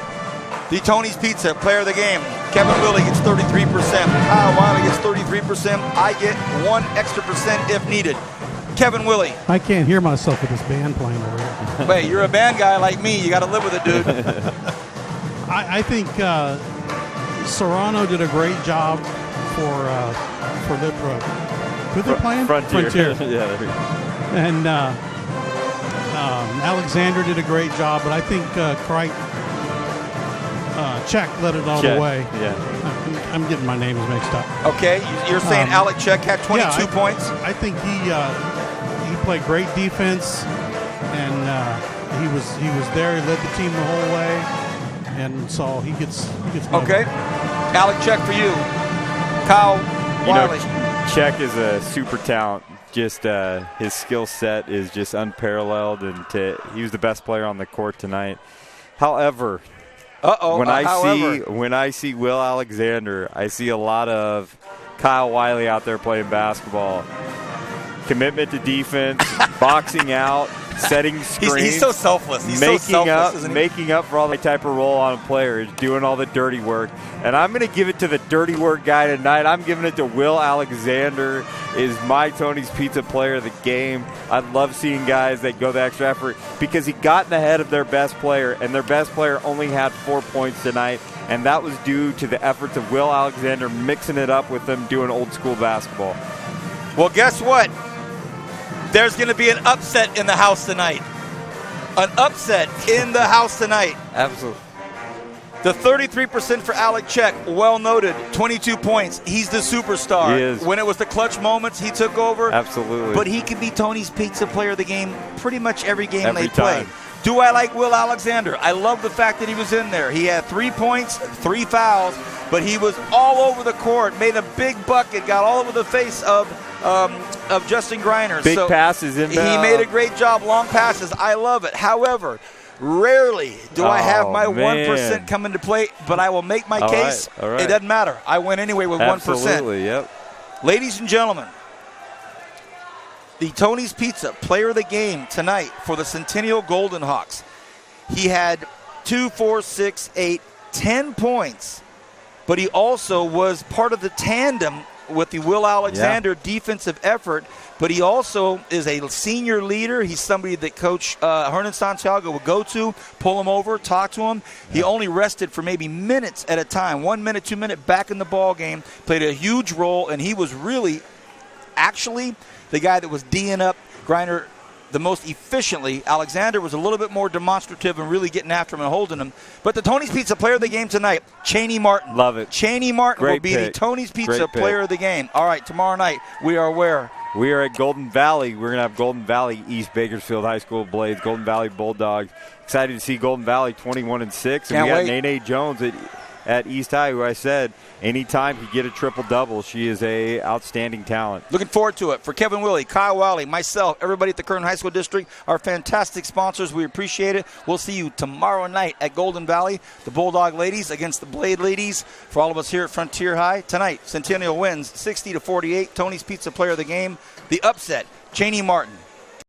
The Tony's Pizza Player of the Game. Kevin Willie gets 33%. Kyle Wiley gets 33%. 33%. I get 1 extra % if needed. Kevin Willie. I can't hear myself with this band playing over here. Wait, you're a band guy like me. You got to live with it, dude. I think Serrano did a great job for Lipbrook. Who they playing? Frontier. Yeah, there we go. And Alexander did a great job, but I think Czech led it all the way. Yeah. I'm getting my names mixed up. Okay, you're saying Alec Czech had 22 points? I think he played great defense, and he was there. He led the team the whole way, and so he gets my okay. vote. Alec Czech for you. Kyle Wiley. Czech is a super talent. Just his skill set is just unparalleled, and he was the best player on the court tonight. However, when I see Will Alexander, I see a lot of Kyle Wiley out there playing basketball. Commitment to defense, boxing out, setting screens. He's so selfless. He's so selfless, isn't he? Making up for all the type of role on a player, doing all the dirty work. And I'm going to give it to the dirty work guy tonight. I'm giving it to Will Alexander. Is my Tony's Pizza player of the game. I love seeing guys that go the extra effort because he got in the head of their best player, and their best player only had 4 points tonight, and that was due to the efforts of Will Alexander mixing it up with them doing old school basketball. Well, guess what? There's going to be an upset in the house tonight. An upset in the house tonight. Absolutely. The 33% for Alec Czech, well noted, 22 points. He's the superstar. He is. When it was the clutch moments, he took over. Absolutely. But he could be Tony's Pizza player of the game pretty much every game Every they play. time. Do I like Will Alexander? I love the fact that he was in there. He had 3 points, 3 fouls, but he was all over the court, made a big bucket, got all over the face of Justin Griner. Big passes in there. He made a great job, long passes. I love it. However, rarely do I have my 1% come into play, but I will make my case. All right. It doesn't matter. I win anyway with 1%. Absolutely, yep. Ladies and gentlemen, the Tony's Pizza player of the game tonight for the Centennial Golden Hawks. He had 2, 4, 6, 8, 10 points, but he also was part of the tandem with the Will Alexander defensive effort, but he also is a senior leader. He's somebody that Coach Hernan Santiago would go to, pull him over, talk to him. He only rested for maybe minutes at a time, 1 minute, 2 minute back in the ball game, played a huge role, and he was really actually the guy that was D'ing up Griner the most efficiently. Alexander was a little bit more demonstrative and really getting after him and holding him. But the Tony's Pizza player of the game tonight, Chaney Martin. Love it. Chaney Martin will be the Tony's Pizza player of the game. All right, tomorrow night we are where? We are at Golden Valley. We're going to have Golden Valley East Bakersfield High School Blades, Golden Valley Bulldogs. Excited to see Golden Valley 21-6. And we got Nene Jones at East High, who I said anytime he get a triple-double, she is a outstanding talent. Looking forward to it. For Kevin Willie, Kyle Wiley, myself, everybody at the Kern High School District, our fantastic sponsors, we appreciate it. We'll see you tomorrow night at Golden Valley. The Bulldog ladies against the Blade ladies. For all of us here at Frontier High, tonight, Centennial wins 60-48. Tony's Pizza player of the game. The upset, Chaney Martin.